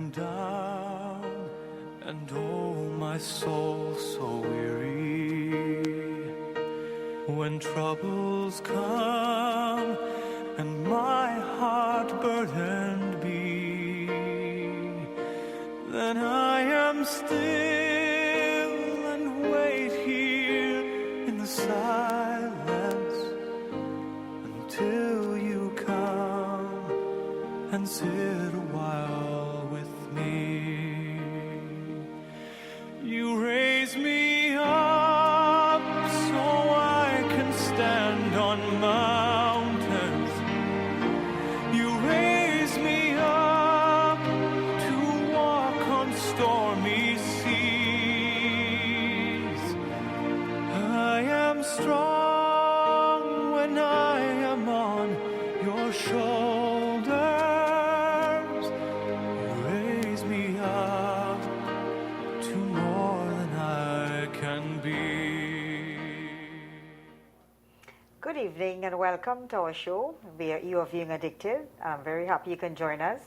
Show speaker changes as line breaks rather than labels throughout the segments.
am down, and oh, my soul so weary. When troubles come, and my heart burdened be, then I am still and wait here in the silence until you come and sit a while with me. You raise me up so I can stand on mountains. You raise me up to walk on stormy seas. I am strong when I am on your shoulders. You raise me up to more than I can be.
Good evening and welcome to our show. You are viewing Addicted. I'm very happy you can join us.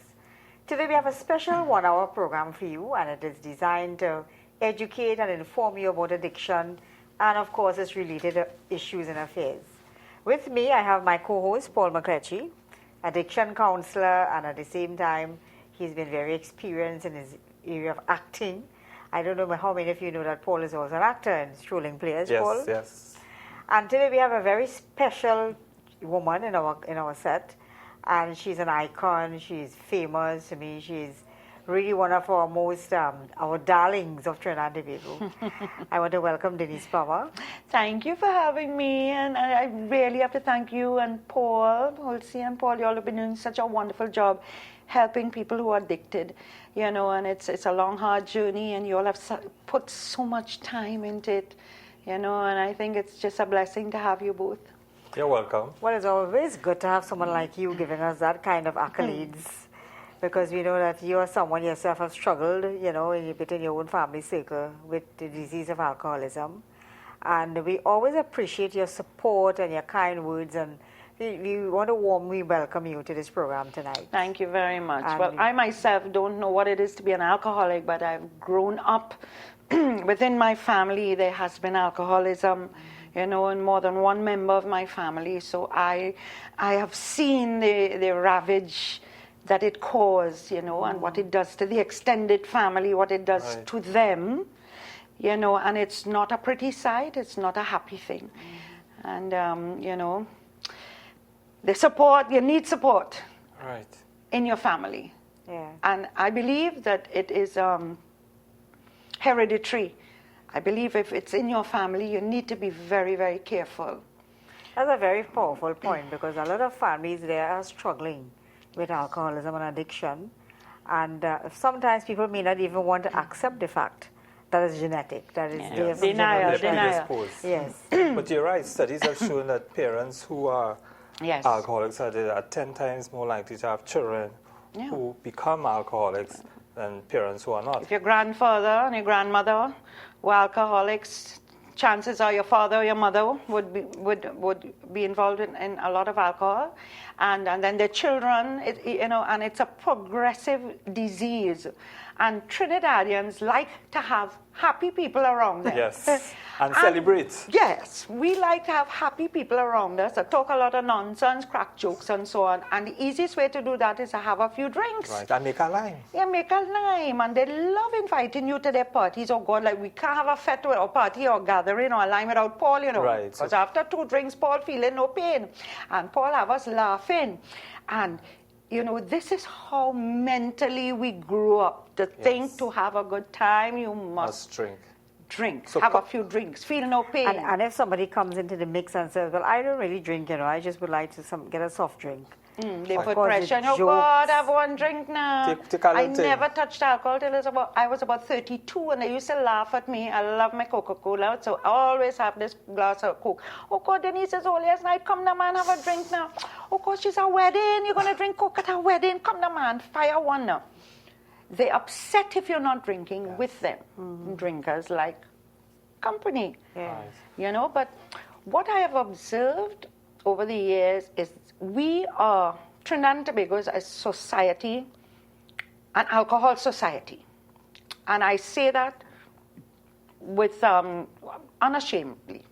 Today we have a special 1-hour program for you, and it is designed to educate and inform you about addiction and of course its related issues and affairs. With me I have my co-host Paul McCletchy, addiction counselor, and at the same time he's been very experienced in his area of acting. I don't know how many of you know that Paul is also an actor in Strolling Players.
Yes,
Paul?
yes.
And today we have a very special woman in our set, and she's an icon. She's famous to me. She's really one of our most our darlings of Trinidad and Tobago. I want to welcome Denyse Plummer.
Thank you for having me, and I really have to thank you and Paul, Holsey and Paul. You all have been doing such a wonderful job helping people who are addicted, you know, and it's a long, hard journey, and you all have put so much time into it, you know, and I think it's just a blessing to have you both.
You're welcome.
Well, it's always good to have someone like you giving us that kind of accolades, because we know that you are someone yourself have struggled, you know, within your own family circle with the disease of alcoholism. And we always appreciate your support and your kind words, and we want to warmly welcome you to this program tonight.
Thank you very much.
And
well, I myself don't know what it is to be an alcoholic, but I've grown up within my family. There has been alcoholism, you know, in more than one member of my family. So I have seen the ravage that it caused, you know, and what it does to the extended family, what it does to them, you know, and it's not a pretty sight, it's not a happy thing. And, you know, the support, you need support in your family.
Yeah.
And I believe that it is hereditary. I believe if it's in your family, you need to be very, very careful.
That's a very powerful point, because a lot of families there are struggling with alcoholism and addiction, and sometimes people may not even want to accept the fact that it's genetic, that it's there from
Denial.
Predisposed.
Yes.
But you're right, studies have shown that parents who are alcoholics are 10 times more likely to have children who become alcoholics than parents who are not.
If your grandfather and your grandmother were alcoholics, chances are your father or your mother would be involved in a lot of alcohol, and then their children, you know, and it's a progressive disease. And Trinidadians like to have happy people around them.
Yes, and celebrate.
Yes, we like to have happy people around us that talk a lot of nonsense, crack jokes, and so on. And the easiest way to do that is to have a few drinks.
Right, and make a line.
Yeah, make a lime, and they love inviting you to their parties. Oh God, like we can't have a fete or party or gathering or a lime without Paul, you know.
Right.
Because after 2 drinks, Paul feeling no pain, and Paul have us laughing, and you know, this is how mentally we grew up. To think to have a good time, you must drink. So have a few drinks, feel no pain.
And if somebody comes into the mix and says, well, I don't really drink, you know, I just would like to get a soft drink.
They put pressure on, oh God, have one drink now. I never touched alcohol till I was about 32, and they used to laugh at me. I love my Coca-Cola, so I always have this glass of Coke. Oh God, Denyse says, oh, last night, come now, man, have a drink now. Oh God, she's a wedding, you're going to drink Coke at a wedding, come now, man, fire one now. They're upset if you're not drinking with them. Drinkers like company, you know, but what I have observed over the years is we are, Trinidad and Tobago as a society, an alcohol society. And I say that with unashamedly.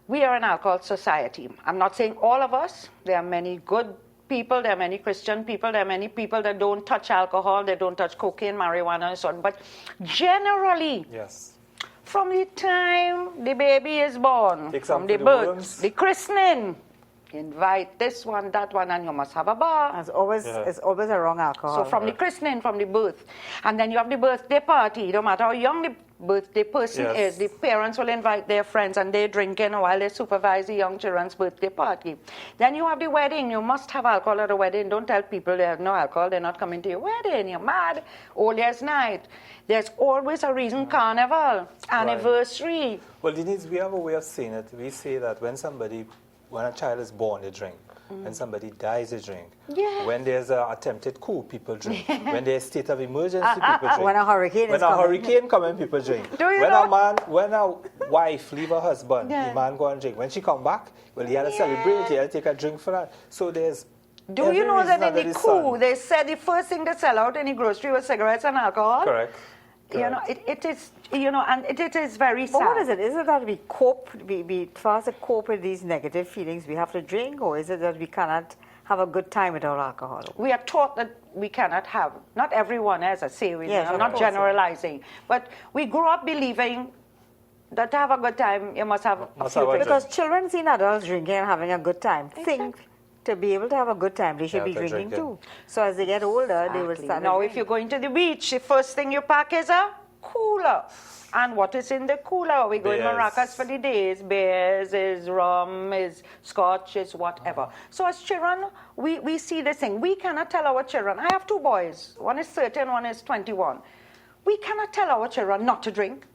We are an alcohol society. I'm not saying all of us. There are many good people, there are many Christian people, there are many people that don't touch alcohol, they don't touch cocaine, marijuana, and so on. But generally,
yes,
from the time the baby is born, from the birth, the christening, invite this one, that one, and you must have a bar.
It's always a wrong alcohol.
So from the christening, from the birth, and then you have the birthday party. No matter how young the birthday person is, the parents will invite their friends and they're drinking while they supervise the young children's birthday party. Then you have the wedding. You must have alcohol at a wedding. Don't tell people they have no alcohol, they're not coming to your wedding. You're mad. Old Year's night. There's always a reason. Carnival, anniversary.
Right. Well, Denyse, we have a way of saying it. We say that when a child is born, they drink. When somebody dies, they drink.
Yes.
When there's an attempted coup, people drink. When there's a state of emergency, people drink.
When a hurricane
comes, people drink.
Do you know?
When a wife leave her husband, the man go and drink. When she come back, well, he had to celebrate, he had to take a drink for that. So there's
Do you know that in the coup, they said the first thing they sell out in the grocery was cigarettes and alcohol?
Correct.
You know, it is, you know, and it is very sad.
But what is it? Is it that we for us to cope with these negative feelings, we have to drink, or is it that we cannot have a good time without alcohol?
We are taught that we cannot have, not everyone, as I say, I'm not generalizing, but we grew up believing that to have a good time, you must have a few drinks.
Because children see adults drinking and having a good time. Think to be able to have a good time, they should be drinking too. So as they get older, they will start.
Now, if you're going to the beach, the first thing you pack is a cooler. And what is in the cooler? We go in maracas for the days. Beers, is rum, is scotch, is whatever. So as children, we see this thing. We cannot tell our children. I have two boys. One is 30 and one is 21. We cannot tell our children not to drink.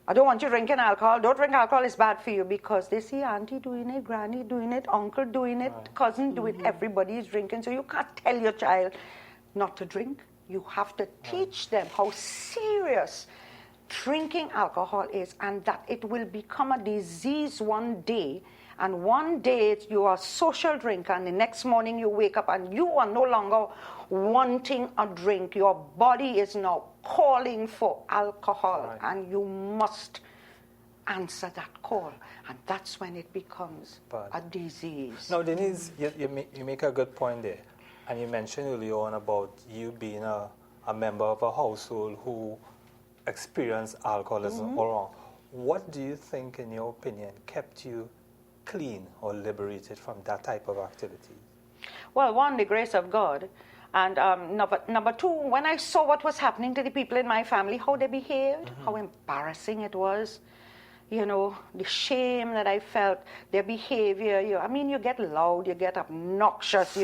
I don't want you drinking alcohol. Don't drink alcohol, it's bad for you, because they see auntie doing it, granny doing it, uncle doing it, cousin doing it, everybody is drinking. So you can't tell your child not to drink. You have to teach them how serious drinking alcohol is, and that it will become a disease one day. And one day you are a social drinker, and the next morning you wake up and you are no longer wanting a drink. Your body is now calling for alcohol, and you must answer that call. And that's when it becomes a disease.
Now, Denyse, you make a good point there. And you mentioned earlier on about you being a member of a household who experienced alcoholism all along. What do you think, in your opinion, kept you clean or liberated from that type of activity?
Well, one, the grace of God. And number two, when I saw what was happening to the people in my family, how they behaved, how embarrassing it was, you know, the shame that I felt, their behavior. You get loud, you get obnoxious,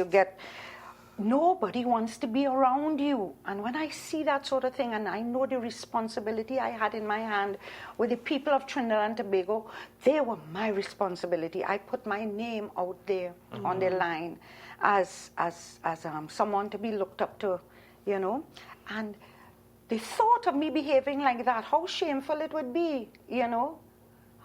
nobody wants to be around you. And when I see that sort of thing, and I know the responsibility I had in my hand with the people of Trinidad and Tobago, they were my responsibility. I put my name out there on the line as someone to be looked up to, you know. And the thought of me behaving like that, how shameful it would be, you know,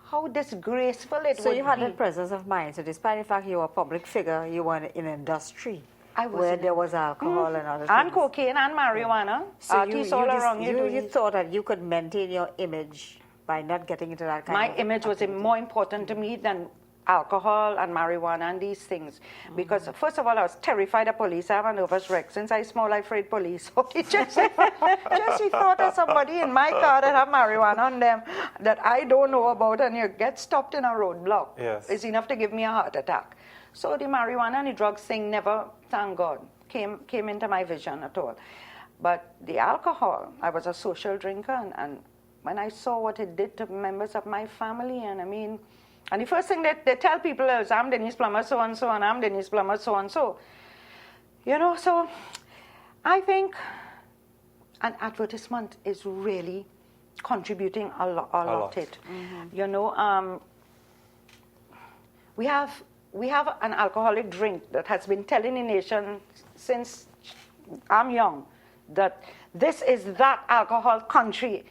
how disgraceful it would be.
So you had that presence of mind. So despite the fact you were a public figure, you were in an industry where there was alcohol and other things.
And cocaine and marijuana.
So
artists all around
you thought that you could maintain your image by not getting into that kind of
My image was more important to me than alcohol and marijuana and these things. Because first of all, I was terrified of police. I have a nervous wreck. Since I smell, I afraid police. just the thought of somebody in my car that have marijuana on them that I don't know about, and you get stopped in a roadblock is enough to give me a heart attack. So the marijuana and the drugs thing never, thank God, came into my vision at all. But the alcohol, I was a social drinker, and when I saw what it did to members of my family, and the first thing that they tell people is, I'm Denyse Plummer so-and-so, and I'm Denyse Plummer so-and-so. You know, so I think an advertisement is really contributing a lot. You know, we have an alcoholic drink that has been telling the nation since I'm young that this is that alcohol country.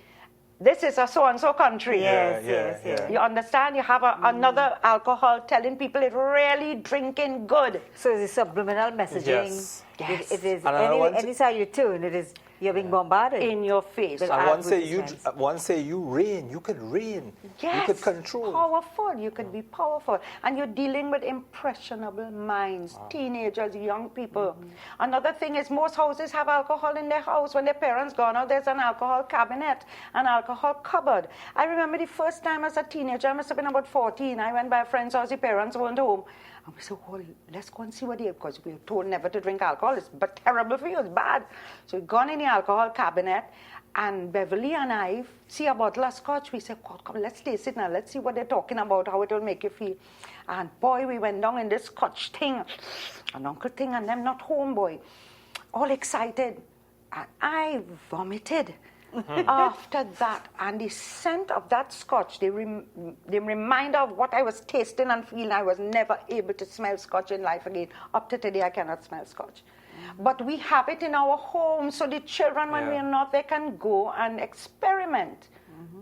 This is a so-and-so country.
Yes.
You understand? You have another alcohol telling people it's really drinking good.
So it's subliminal messaging.
Yes.
It is
And I want to-
any side you turn, you're being bombarded.
In your face.
With
And
advertisements.
one say you reign, you could reign,
Yes,
you could control.
powerful. You could be powerful. And you're dealing with impressionable minds, teenagers, young people. Another thing is most houses have alcohol in their house. When their parents gone out, there's an alcohol cabinet, an alcohol cupboard. I remember the first time as a teenager, I must have been about 14, I went by a friend's house, the parents weren't home. And we said, oh, let's go and see what they have, because we were told never to drink alcohol. It's but terrible for you, it's bad. So we gone in the alcohol cabinet, and Beverly and I see a bottle of scotch. We said, God, come, let's taste it now. Let's see what they're talking about, how it will make you feel. And boy, we went down in this scotch thing, an uncle thing, and them not home, boy. All excited. And I vomited. After that, and the scent of that scotch, the reminder of what I was tasting and feeling, I was never able to smell scotch in life again. Up to today, I cannot smell scotch. But we have it in our home, so the children, when we're not, they can go and experiment.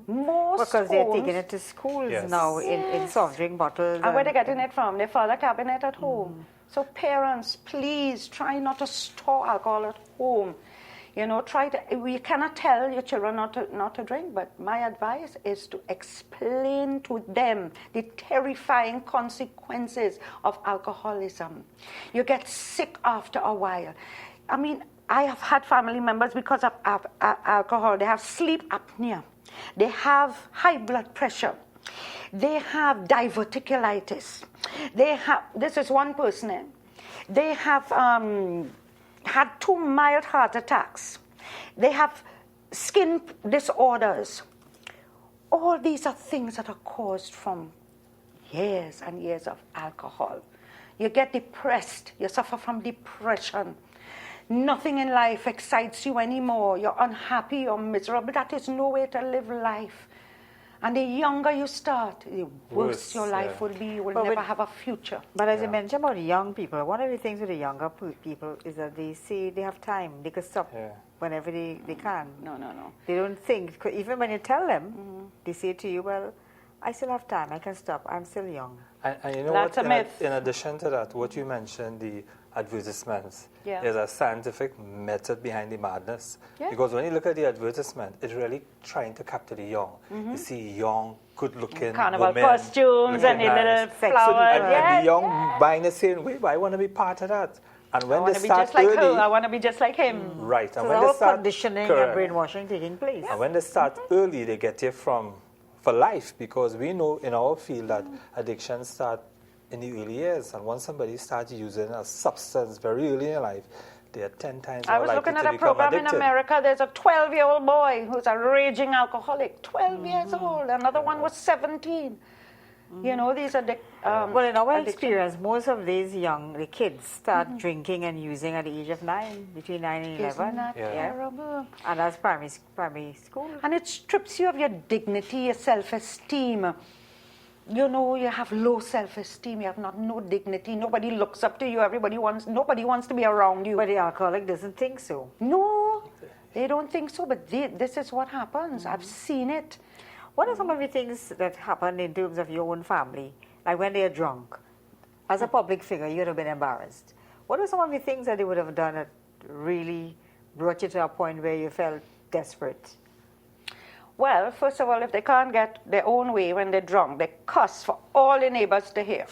Most
Because they're
homes,
taking it to schools
Yes.
now in soft drink bottles.
and where they're getting it from? Their father cabinet at home. So parents, please try not to store alcohol at home. You know, we cannot tell your children not to drink, but my advice is to explain to them the terrifying consequences of alcoholism. You get sick after a while. I mean, I have had family members because of alcohol. They have sleep apnea. They have high blood pressure. They have diverticulitis. This is one person, they have had 2 mild heart attacks. They have skin disorders. All these are things that are caused from years and years of alcohol. You get depressed. You suffer from depression. Nothing in life excites you anymore. You're unhappy, you're miserable. That is no way to live life. And the younger you start, the worse your life will be. You will never have a future.
But as you mentioned about young people, one of the things with the younger people is that they say they have time. They can stop whenever they can.
No.
They don't think. Even when you tell them, they say to you, well, I still have time. I can stop. I'm still young.
And you know
That's
what?
a myth.
In addition to that, what you mentioned, the advertisements,
Yeah.
there's a scientific method behind the madness.
Yeah.
Because when you look at the advertisement, it's really trying to capture the young. You see young, good-looking
Carnival
women
costumes and the
looking
little
nice.
flowers.
And the young buying the same way, but I want to be part of that. And
I
when
want
they
to be
start
just like
early,
her. I want to be just like him.
right?
So
And
the
when
whole
they start
conditioning
correct.
and brainwashing taking place.
And when they start early, they get you for life, because we know in our field that addictions start in the early years. And once somebody starts using a substance very early in life, they are 10 times more
I was
likely
looking
to
at a
become
program
addicted.
in America. There's a 12-year-old boy who's a raging alcoholic. 12 years old. Another one was 17. You know, these are the
Well, in our
addiction.
experience, most of these the kids start drinking and using at the age of 9, between 9 and 11.
Isn't that terrible?
And that's primary school.
And it strips you of your dignity, your self-esteem. You know, you have low self-esteem. You have no dignity. Nobody looks up to you. Nobody wants to be around you.
But the alcoholic doesn't think so.
No, they don't think so. But this is what happens. I've seen it.
What are some of the things that happen in terms of your own family? Like when they're drunk. As a public figure, you would have been embarrassed. What are some of the things that they would have done that really brought you to a point where you felt desperate?
Well, first of all, if they can't get their own way when they're drunk, they cuss for all the neighbors to hear.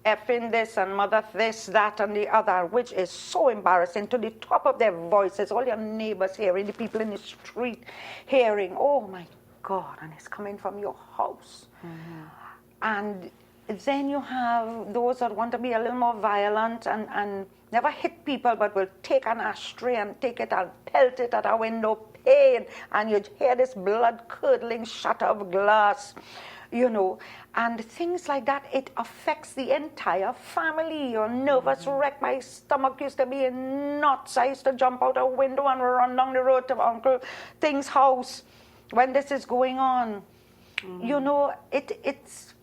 Effing this and mother this, that, and the other, which is so embarrassing, to the top of their voices, all your neighbors hearing, the people in the street hearing, oh my God, and it's coming from your house. And then you have those that want to be a little more violent and never hit people, but will take an ashtray and take it and pelt it at a window pane, and you hear this blood-curdling shatter of glass. You know, and things like that, it affects the entire family. You're nervous wreck. My stomach used to be in knots. I used to jump out a window and run down the road to Uncle Thing's house when this is going on. You know, it's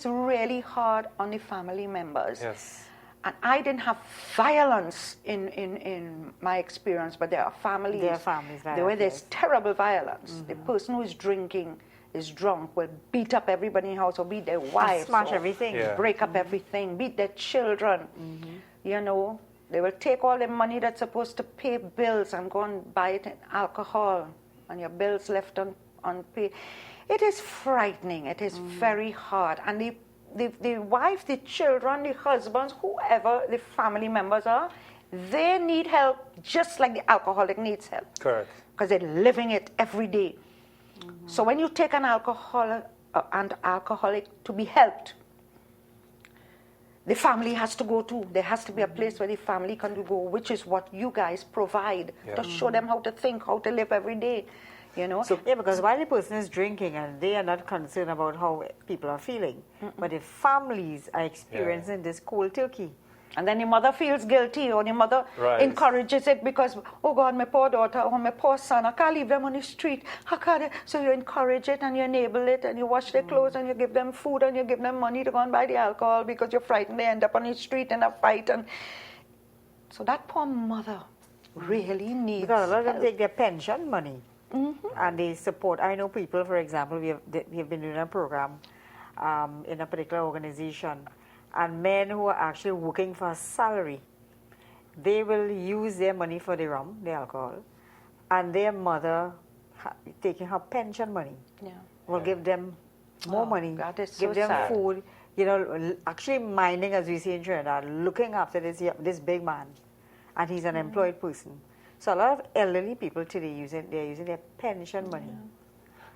really hard on the family members.
Yes.
And I didn't have violence in my experience, but there are families.
There are families like
where
that,
there's
yes.
terrible violence. The person who is drinking, is drunk, will beat up everybody in the house, or beat their wives,
Smash
or
everything.
Yeah.
break up everything, beat their children. you know, they will take all the money that's supposed to pay bills and go and buy it in alcohol, and your bills left unpaid. It is frightening. It is very hard. And the wife, the children, the husbands, whoever the family members are, they need help just like the alcoholic needs help.
Correct.
Because they're living it every day. So when you take an alcoholic to be helped, the family has to go too. There has to be a place where the family can go, which is what you guys provide to show them how to think, how to live every day. You know?
So, yeah, because while the person is drinking and they are not concerned about how people are feeling, but if families are experiencing this cold turkey.
And then the mother feels guilty, or the mother
Right.
encourages it because, oh God, my poor daughter or my poor son, I can't leave them on the street. How can I? So you encourage it and you enable it and you wash their clothes and you give them food and you give them money to go and buy the alcohol because you're frightened they end up on the street in a fight. And so that poor mother really needs
Because a lot of them
help.
take their pension money and they support. I know people, for example, we have been doing a program in a particular organization, and men who are actually working for a salary, they will use their money for the rum, the alcohol, and their mother, taking her pension money, will give them more money,
that is
give
so
them
sad.
food, you know, actually minding, as we see in Trinidad, looking after this big man, and he's an employed person. So a lot of elderly people today they're using their pension money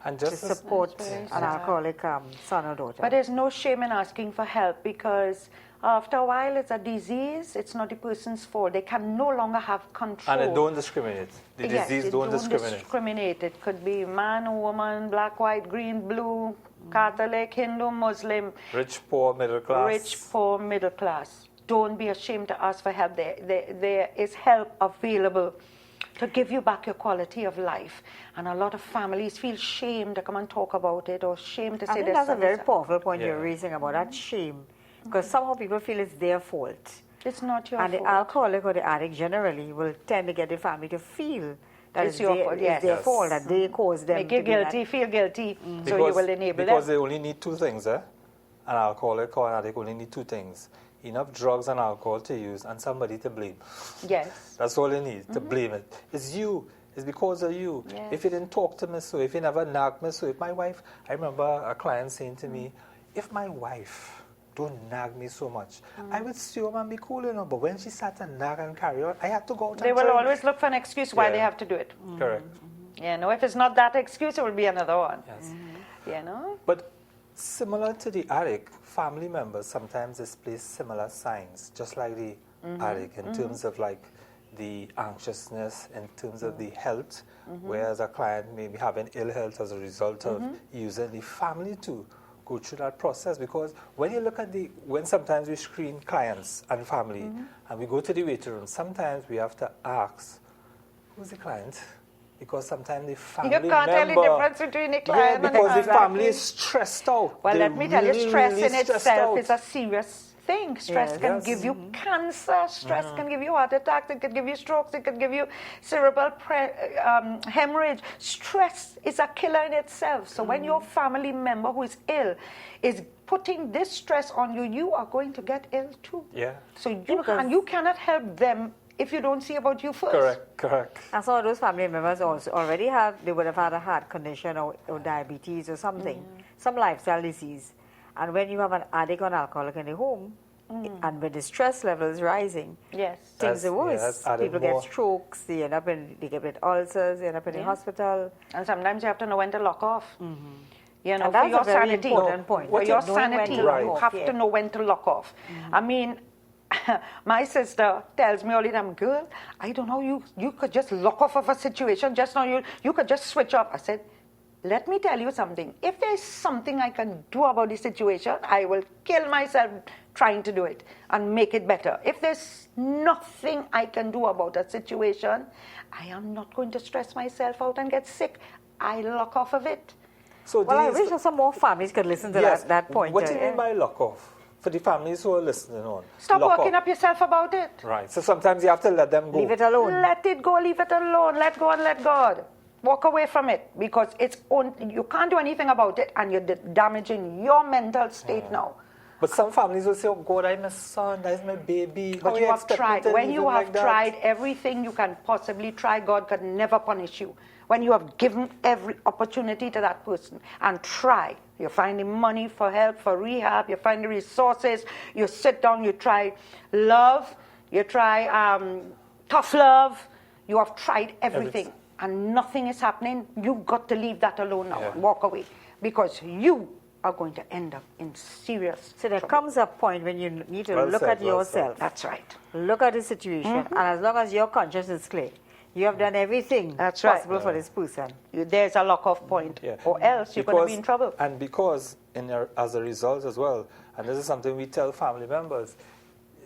And
to
just as,
support
That's very
an
sad.
alcoholic son or daughter.
But there's no shame in asking for help because after a while it's a disease, it's not the person's fault. They can no longer have control.
and they don't discriminate. The
Yes,
disease
they
don't discriminate.
It could be man, woman, black, white, green, blue, Catholic, Hindu, Muslim,
Rich, poor, middle class.
rich, poor, middle class. Don't be ashamed to ask for help. There is help available to give you back your quality of life. And a lot of families feel shame to come and talk about it or shame to
I
say
think
their
that's a
son
very
is-
powerful point you're
Yeah.
raising about that shame, because somehow people feel it's their fault.
It's not your
And the
fault.
alcoholic or the addict generally will tend to get the family to feel that
It's your fault, yes.
their
Yes.
fault, that they caused them
Make you
to be that.
guilty, feel guilty, so you will enable
because
them.
they only need two things, eh? An alcoholic or an addict only need two things. Enough drugs and alcohol to use and somebody to blame.
Yes.
That's all they need, to blame it. It's you. It's because of you.
Yes.
If you didn't talk to me so, if you never nagged me so, if my wife, I remember a client saying to me, if my wife don't nag me so much, I would still and be cool, you know, but when she started to nag and carry on, I had to go out
They
and
will
drink.
always look for an excuse why
Yeah.
they have to do it.
Correct.
You know, if it's not that excuse, it will be another one.
Yes.
You know?
But similar to the addict, family members sometimes display similar signs, just like the addict, in terms of like the anxiousness, in terms of the health, whereas a client may be having ill health as a result of using the family to go through that process. Because when you look at when sometimes we screen clients and family and we go to the waiting room, sometimes we have to ask, who's the client? Because sometimes the family
You can't tell the
member-
difference between a client and a
because the
client.
family is stressed out.
Well,
They're
let me tell you,
really,
stress
really
in
stressed
itself
out.
is a serious thing. Stress
Yes.
can
Yes.
give you cancer. Stress can give you heart attacks. It can give you strokes. It can give you cerebral hemorrhage. Stress is a killer in itself. So when your family member who is ill is putting this stress on you, you are going to get ill too.
Yeah.
So
because-
you cannot help them if you don't see about you first.
Correct.
And some of those family members also already they would have had a heart condition or diabetes or something, some lifestyle disease. And when you have an addict or an alcoholic in the home, and when the stress level is rising,
Yes.
things are worse.
that's added
People
more.
get strokes, they get with ulcers, they end up in the hospital.
And sometimes you have to know when to lock off. You know,
And
for
that's
your
a very
sanity.
important point.
For your
Knowing when
sanity,
to lock
you
off,
have
yeah.
to know when to lock off. I mean, my sister tells me all the time, girl, I don't know, you could just lock off of a situation. Just now, you could just switch off. I said, let me tell you something. If there's something I can do about the situation, I will kill myself trying to do it and make it better. If there's nothing I can do about a situation, I am not going to stress myself out and get sick. I lock off of it.
So
Well, I
these-
wish some more families could listen to
yes.
that point.
What do you
yeah.
mean by lock off? For the families who are listening on.
Stop
lock
working
off.
up yourself about it.
Right. So sometimes you have to let them go.
Leave it alone.
Let it go, leave it alone. Let go and let God. Walk away from it because you can't do anything about it and you're damaging your mental state now.
But some families will say, oh God, I'm a son, that's my baby. How
But you have
expect me
tried.
to
When
leave
you
him
have
like that?
tried everything you can possibly try, God can never punish you. When you have given every opportunity to that person and try, you're finding money for help, for rehab, you find the resources, you sit down, you try love, you try tough love, you have tried everything and nothing is happening, you've got to leave that alone now and walk away because you are going to end up in serious
So there
trouble.
comes a point when you need to
Well
look
said,
at
well
yourself.
That's right.
Look at the situation, and as long as your conscience is clear, you have done everything
That's right.
possible for this person.
There's a lock-off point,
Yeah.
or else you're going to be in trouble.
And because, as a result as well, and this is something we tell family members,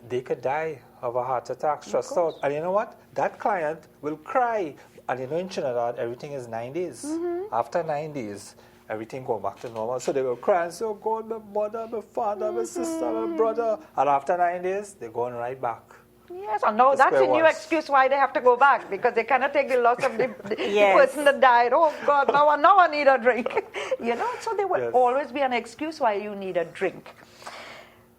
they could die of a heart attack, stressed out. And you know what? That client will cry. And you know, in Trinidad, everything is 9 days. After 9 days, everything go back to normal. So they will cry and say, oh God, my mother, my father, my sister, my brother. And after 9 days, they're going right back.
Yes, and no,
The
that's a
square
new
ones.
excuse why they have to go back because they cannot take the loss of the
Yes.
person that died. Oh God, now I need a drink. You know, so there will
Yes.
always be an excuse why you need a drink.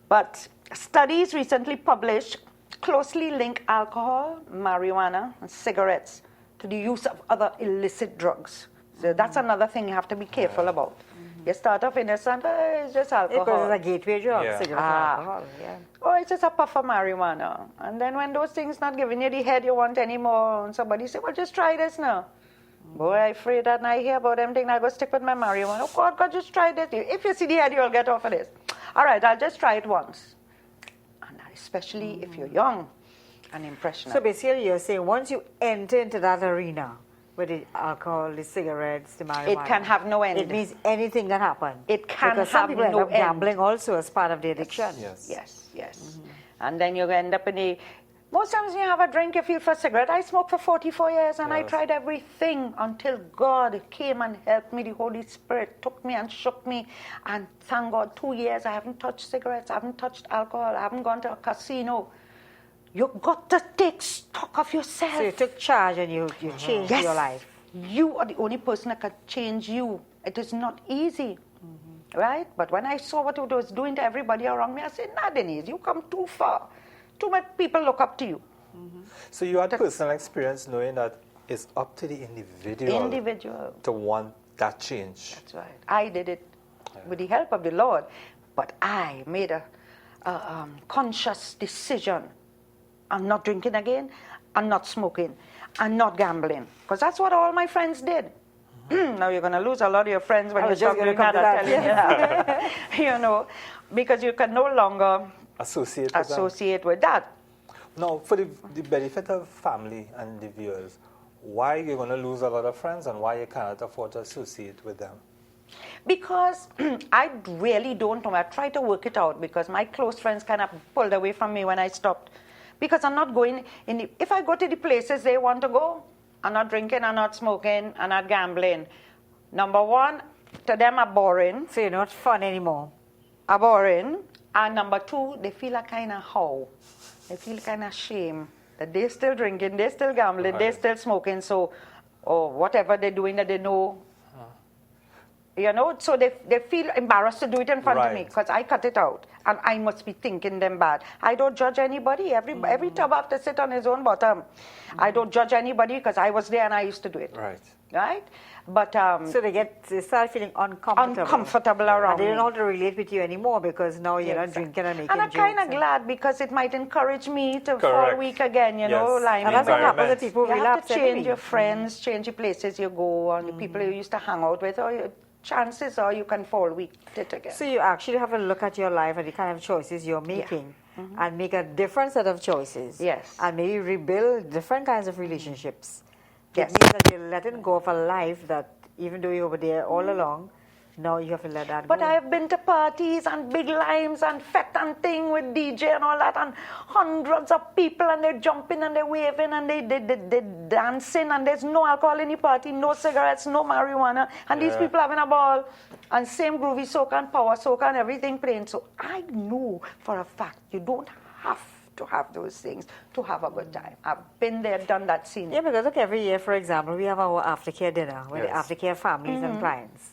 But studies recently published closely link alcohol, marijuana, and cigarettes to the use of other illicit drugs. So that's another thing you have to be careful about. You start off innocent, it's just alcohol.
Because it's a gateway drug,
Yeah.
cigarettes and alcohol. Yeah.
Oh, it's just a puff of marijuana. And then when those things not giving you the head you want anymore, and somebody say, well, just try this now. Boy, I afraid that night hear about them thing, I go stick with my marijuana. Oh, God, just try this. If you see the head, you'll get off of this. All right, I'll just try it once. And especially if you're young and impressionable.
So basically, you're saying once you enter into that arena with the alcohol, the cigarettes, the marijuana,
It can have no end.
It means anything can happen.
It can
because some
have
people end
no
up
end.
gambling also as part of the addiction.
Yes.
Yes. And then you end up in the... Most times when you have a drink, you feel for a cigarette. I smoked for 44 years and I
Yes.
tried everything until God came and helped me. The Holy Spirit took me and shook me. And thank God, 2 years I haven't touched cigarettes, I haven't touched alcohol, I haven't gone to a casino. You've got to take stock of yourself.
So you took charge and you changed
Yes.
your life.
You are the only person that can change you. It is not easy, right? But when I saw what it was doing to everybody around me, I said, nah, Denyse, you come too far. Too many people look up to you.
So you had personal experience knowing that it's up to the individual to want that change.
That's right. I did it with the help of the Lord, but I made a conscious decision. I'm not drinking again, I'm not smoking, I'm not gambling. Because that's what all my friends did. Now you're going to lose a lot of your friends when
I
you
was just
stop
gonna
doing
come
that,
to
I tell you. You know, because you can no longer
Associate with them.
associate with that.
Now, for the benefit of family and the viewers, why you're going to lose a lot of friends and why you cannot afford to associate with them?
Because I really don't know. I try to work it out because my close friends kind of pulled away from me when I stopped. Because I'm not going in if I go to the places they want to go, I'm not drinking, I'm not smoking, I'm not gambling. Number one, to them are boring.
So you're not fun anymore.
Are boring. And number two, they feel a kind of how. They feel kind of shame that they're still drinking, they're still gambling, they're still smoking. So, or whatever they're doing that they know. You know, so they feel embarrassed to do it in front of me because I cut it out. And I must be thinking them bad. I don't judge anybody. Every tub have to sit on his own bottom. I don't judge anybody because I was there and I used to do it. Right? But
So they start feeling
uncomfortable around
and they
me.
don't know how to relate with you anymore because now you're not drinking and making
And I'm
jokes.
kind of glad because it might encourage me to fall weak again, you know. Like,
And that's what happens with people
you have
relapse
to
every
change
week.
your friends, change the places you go, and the people you used to hang out with, or chances are you can fall weak it again.
So you actually have to look at your life and the kind of choices you're making and make a different set of choices.
Yes.
And maybe rebuild different kinds of relationships.
Yes.
It means that you're letting go of a life that even though you were there all along, now you have to let that
But
go.
I have been to parties and big limes and fete and thing with DJ and all that, and hundreds of people, and they're jumping and they're waving and they're dancing, and there's no alcohol in the party, no cigarettes, no marijuana, and these people having a ball, and same groovy soca and power soca and everything playing. So I know for a fact you don't have to have those things to have a good time. I've been there, done that, seen it.
Yeah, because look, every year, for example, we have our aftercare dinner with the aftercare families and clients.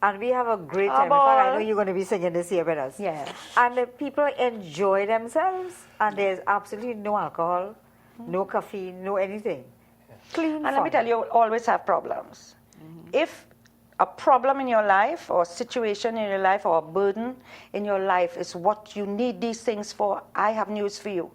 And we have a great
A
time. In fact, I know
ball.
you're going to be singing this year with us.
Yeah.
And the people enjoy themselves, and there's absolutely no alcohol, no caffeine, no anything. Clean
And let me
fun.
tell you, you'll always have problems. If a problem in your life or a situation in your life or a burden in your life is what you need these things for, I have news for you.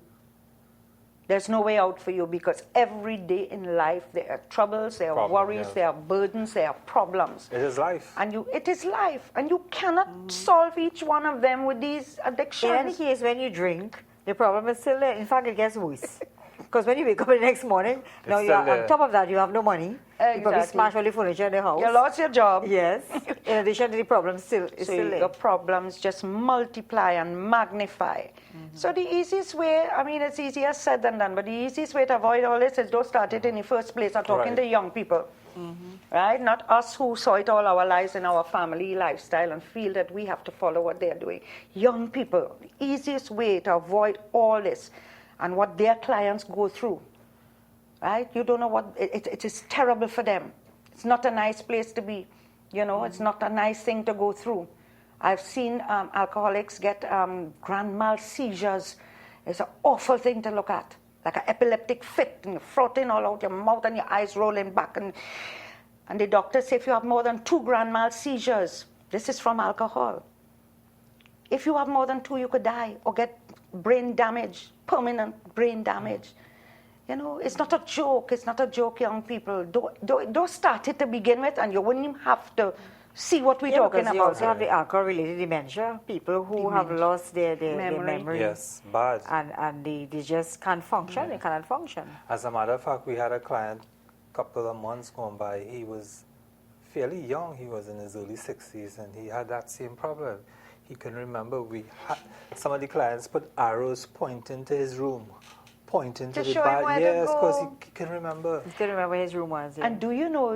There's no way out for you, because every day in life there are troubles, there are
Problem,
worries,
yes.
there are burdens, there are problems.
It is life.
And it is life. And you cannot solve each one of them with these addictions.
In any case, when you drink, the problem is still there. In fact, it gets worse. Because when you wake up the next morning, now
It's
you are,
still
on
there.
top of that, you have no money. You probably
Exactly.
smash all the furniture in the house.
You lost your job.
Yes. In addition to the problem still is
So
still there.
your problems just multiply and magnify. So the easiest way, I mean, it's easier said than done, but the easiest way to avoid all this is don't start it in the first place. I'm talking
Right.
to young people, right? Not us who saw it all our lives in our family lifestyle and feel that we have to follow what they're doing. Young people, the easiest way to avoid all this and what their clients go through, right? You don't know what, it is terrible for them. It's not a nice place to be, you know, it's not a nice thing to go through. I've seen alcoholics get grand mal seizures. It's an awful thing to look at, like an epileptic fit, and you're frothing all out your mouth and your eyes rolling back. And the doctors say if you have more than 2 grand mal seizures, this is from alcohol. If you have more than 2, you could die or get brain damage, permanent brain damage. You know, it's not a joke. It's not a joke, young people. Don't start it to begin with, and you wouldn't even have to see what we're talking
because you
about.
also have the alcohol-related dementia, people who have lost their
Memory.
memory.
Yes, bad.
And they just can't function. They cannot function.
As a matter of fact, we had a client a couple of months gone by. He was fairly young. He was in his early 60s, and he had that same problem. He couldn't remember. We had some of the clients put arrows pointing to his room, pointing to
To
the
show him where
bed.
to
Yes, because
go.
he couldn't remember.
I still remember his room was. Yeah.
And do you know,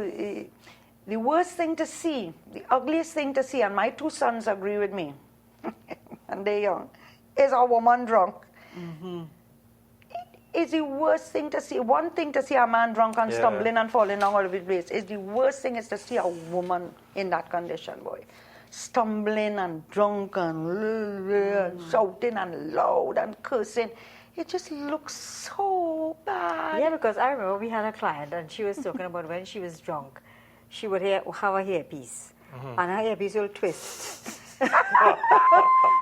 the worst thing to see, the ugliest thing to see, and my 2 sons agree with me, and they're young, is a woman drunk. It is the worst thing to see. One thing to see a man drunk and
Yeah.
stumbling and falling down all over the place. Is the worst thing is to see a woman in that condition, boy. Stumbling and drunk and shouting and loud and cursing. It just looks so bad.
Yeah, because I remember we had a client and she was talking about when she was drunk, she would have a hairpiece, and her hairpiece will twist.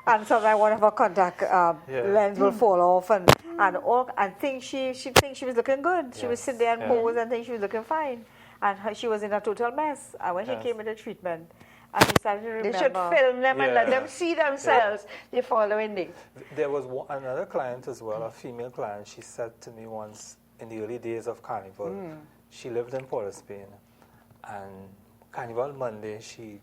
And sometimes one of her contact lens will fall off, and think she think she was looking good. She was sitting there and pose and think she was looking fine, and she was in a total mess. And when she came into treatment, and she started to remember.
They should film them and let
Yeah.
them see themselves the following day.
There was another client as well, a female client. She said to me once in the early days of Carnival, she lived in Port of Spain, and Carnival Monday she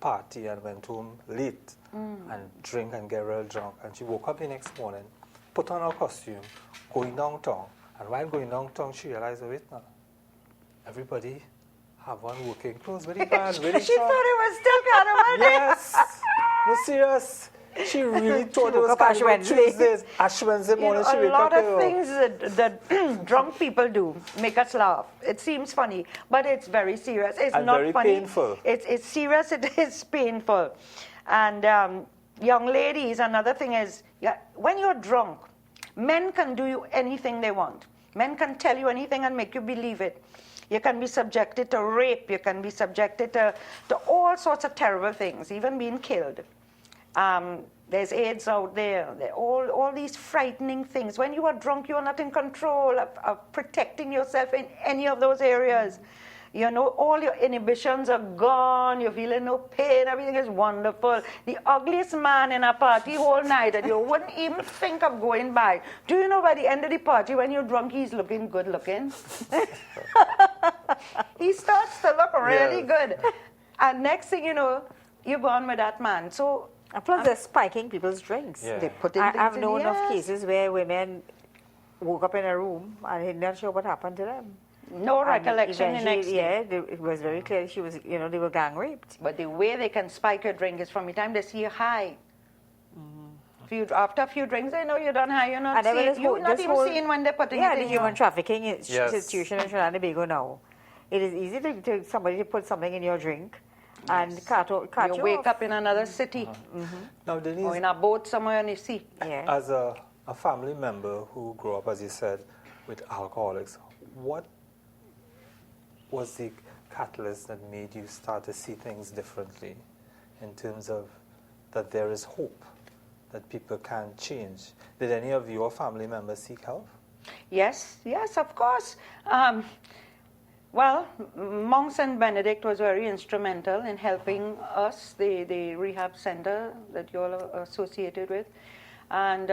party and went home late and drink and get real drunk. And she woke up the next morning, put on her costume, going downtown. And while going downtown, she realized, wait now, everybody have one working clothes, very bad, very
She
short.
thought it was still Carnival Day.
Yes. No, serious. She really thought it was
woke up Ash
Carnival
Wednesday.
Tuesdays. Ash Wednesday
You
morning,
know,
she
a
wake
lot
up.
of things that drunk people do make us laugh. It seems funny, but it's very serious. It's
And
not
very
funny.
painful.
It's serious. It is painful. And young ladies, another thing is, when you're drunk, men can do you anything they want. Men can tell you anything and make you believe it. You can be subjected to rape. You can be subjected to all sorts of terrible things, even being killed. There's AIDS out there. All these frightening things. When you are drunk, you are not in control of protecting yourself in any of those areas. You know, all your inhibitions are gone. You're feeling no pain. Everything is wonderful. The ugliest man in a party whole night that you wouldn't even think of going by. Do you know by the end of the party, when you're drunk, he's looking good looking? He starts to look really good. And next thing you know, you're gone with that man. So
And plus, they're spiking people's drinks.
Yeah.
they put in
I've
things in
known
the
of
ass.
cases where women woke up in a room and they're not sure what happened to them.
No
And
recollection the next
eventually,
day.
it was very clear she was, they were gang raped.
But the way they can spike your drink is from the time they see you high. After a few drinks, they know you're done high. You're not,
And then
seeing,
this
you're
whole-
not
this
even
whole-
seeing when they're putting
Yeah,
it
the
in
human
you.
trafficking
Yes.
situation in Trinidad and Tobago now. It is easy to somebody to put something in your drink and cut
You
you
wake
off.
up in another city
Now, Denyse,
or in a boat somewhere on the sea.
Yeah.
as a family member who grew up, as you said, with alcoholics, what was the catalyst that made you start to see things differently in terms of that there is hope, that people can change? Did any of your family members seek help?
Yes, of course. Well, Monks and Benedict was very instrumental in helping us, the rehab center that you all are associated with. And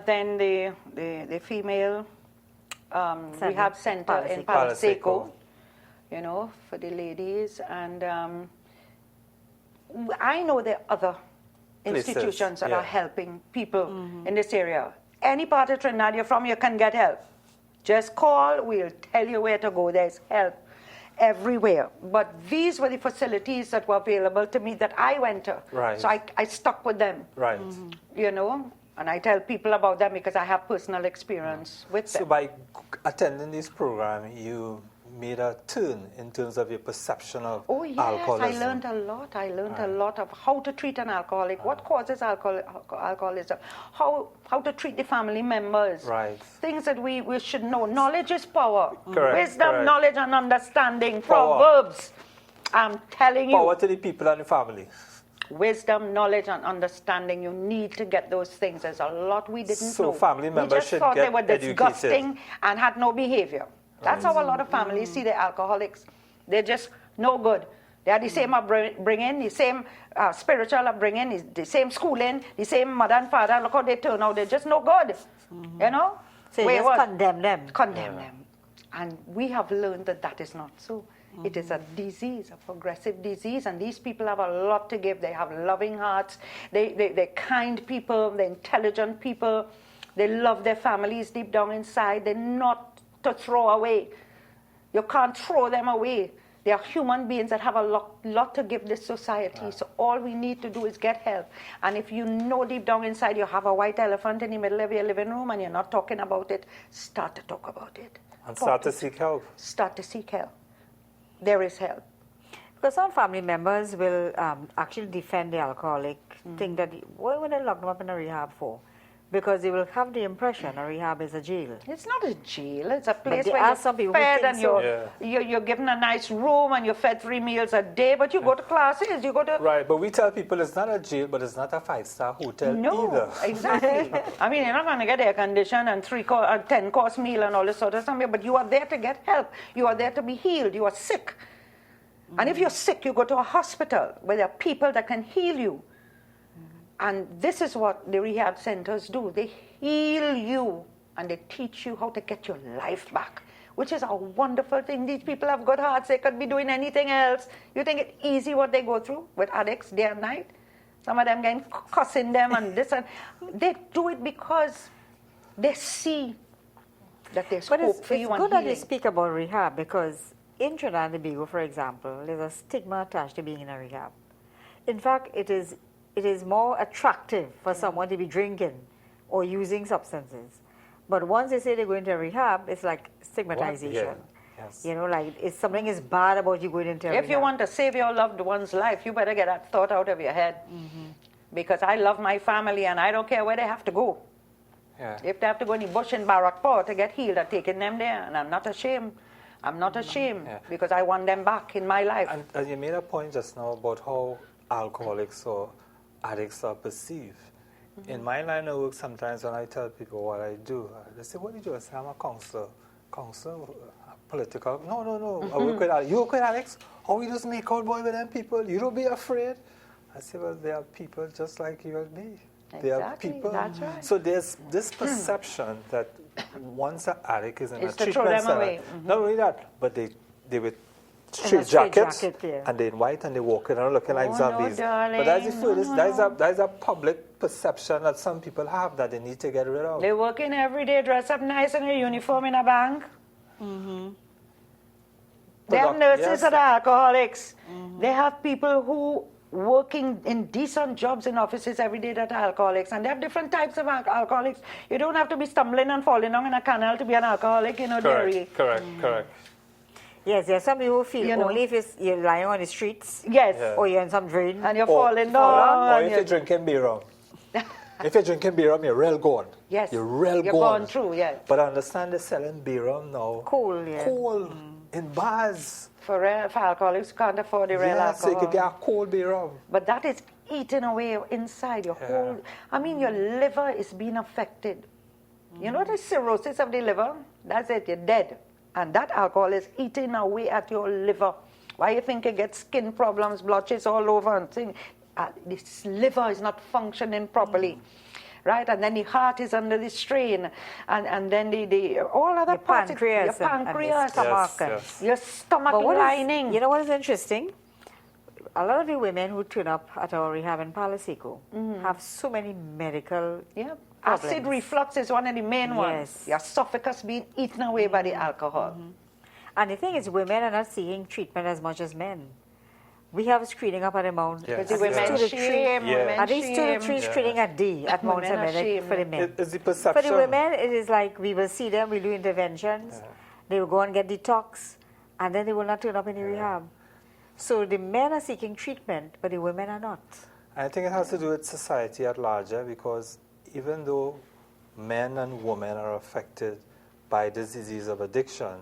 then the female rehab center in
Palo
Palo
Seco.
Seco, for the ladies. And I know there are other
Places,
institutions that
yeah.
are helping people in this area. Any part of Trinidad you're from, you can get help. Just call, we'll tell you where to go. There's help everywhere. But these were the facilities that were available to me that I went to.
Right.
So I stuck with them,
Right.
and I tell people about them because I have personal experience with
So
them.
by attending this program, you made a turn in terms of your perception of
Oh, yes,
alcoholism.
I learned a lot. I learned a lot of how to treat an alcoholic, what causes alcoholism, how to treat the family members.
Right.
Things that we should know. Knowledge is power.
Correct,
Wisdom,
correct.
knowledge, and understanding.
Power.
Proverbs. I'm telling you.
Power to the people and the family.
Wisdom, knowledge, and understanding. You need to get those things. There's a lot we didn't
So
know.
family
we
members
just
should
thought
get
they were
educated.
disgusting and had no behavior. That's how a lot of families see the alcoholics. They're just no good. They are the same upbringing, the same spiritual upbringing, the same schooling, the same mother and father. Look how they turn out. They're just no good.
So you
Wayward.
just condemn them.
Condemn them. And we have learned that that is not so. It is a disease, a progressive disease, and these people have a lot to give. They have loving hearts. They're kind people. They're intelligent people. They love their families deep down inside. They're not to throw away. You can't throw them away. They are human beings that have a lot to give this society. So all we need to do is get help. And if you know deep down inside you have a white elephant in the middle of your living room and you're not talking about it, start to talk about it.
And start to seek help.
Start to seek help. There is help.
Because some family members will actually defend the alcoholic, think that, why would they lock them up in a rehab for? Because they will have the impression a rehab is a jail.
It's not a jail. It's a place
there
where
are
you're
some people who
fed
think
and
so.
you're given a nice room and you're fed 3 meals a day, but you go to classes, you go to...
Right, but we tell people it's not a jail, but it's not a 5-star hotel
No,
either.
exactly. I mean, you're not going to get air conditioned and 10-course meal and all this sort of stuff, but you are there to get help. You are there to be healed. You are sick. And if you're sick, you go to a hospital where there are people that can heal you. And this is what the rehab centers do. They heal you and they teach you how to get your life back, which is a wonderful thing. These people have good hearts. They could be doing anything else. You think it's easy what they go through with addicts day and night? Some of them getting cussing them and this and they do it because they see that there's
But
hope
it's
for you and
good that you
healing.
speak about rehab, because in Trinidad and Tobago, for example, there's a stigma attached to being in a rehab. In fact, it is more attractive for someone to be drinking or using substances. But once they say they go into rehab, it's like stigmatization.
Yeah. Yes.
Like if something is bad about you going into rehab.
If you want to save your loved one's life, you better get that thought out of your head. Because I love my family and I don't care where they have to go.
Yeah.
If they have to go in the bush in Barrackport to get healed, I'm taking them there. And I'm not ashamed. I'm not ashamed because I want them back in my life.
And you made a point just now about how alcoholics or addicts are perceived. In my line of work, sometimes when I tell people what I do, they say, what do you do? I say, I'm a counselor. Counselor? Political? No. I work with addicts. You work with addicts? How you just make out boy with them people? You don't be afraid. I say, well, they are people just like you and me. They are
Exactly,
people.
that's right.
So there's this perception that once an addict is in
It's
a
to throw
treatment
them
center,
away.
not only that, but they with
straight
straight jackets
jacket, yeah.
and they're in white and they walk around looking like
Oh, no,
zombies.
darling,
But that's the
no,
furthest,
no.
that is a public perception that some people have that they need to get rid of.
They work in every day, dress up nice in a uniform in a bank. They have nurses that are alcoholics. They have people who working in decent jobs in offices every day that are alcoholics. And they have different types of alcoholics. You don't have to be stumbling and falling down in a canal to be an alcoholic,
Correct,
dearie.
correct.
Yes, there are some people who feel
You know.
only if you're lying on the streets
Yes.
Yeah.
or you're in some drain.
And you're
Or-
falling
Or
down.
if you're drinking beer rum. If you're drinking beer rum, you're real gone.
Yes.
You're real
You're
gone.
gone through, yes.
But I understand they're selling beer rum now.
Cool, yeah.
Cool. In bars.
For alcoholics who can't afford the real
Yeah,
alcohol.
so you could get a cold beer rum.
But that is eating away inside your whole. I mean, your liver is being affected. You know the cirrhosis of the liver? That's it, you're dead. And that alcohol is eating away at your liver. Why you think you get skin problems, blotches all over, and things? This liver is not functioning properly. Right, and then the heart is under the strain, and then the all other
Your
parts,
pancreas
your
and
pancreas,
stomach.
Yes, yes.
your stomach
But what is-
lining.
you know what is interesting? A lot of the women who turn up at our rehab in Palo Seco have so many medical
Yeah.
problems.
Acid reflux is one of the main ones.
Yes.
Your esophagus being eaten away by the alcohol.
And the thing is, women are not seeking treatment as much as men. We have screening up at the Mount.
Yes.
Because the
Yeah.
women
Two to three.
shame,
Yeah.
women
At least 2 to
shame.
3 screening a day at Mount
Women are
Semedic
shamed.
for the men.
It's the
For
perception.
the women, it is like we will see them, we do interventions, they will go and get detox, and then they will not turn up in the rehab. So the men are seeking treatment, but the women are not.
I think it has to do with society at larger, because even though men and women are affected by this disease of addiction,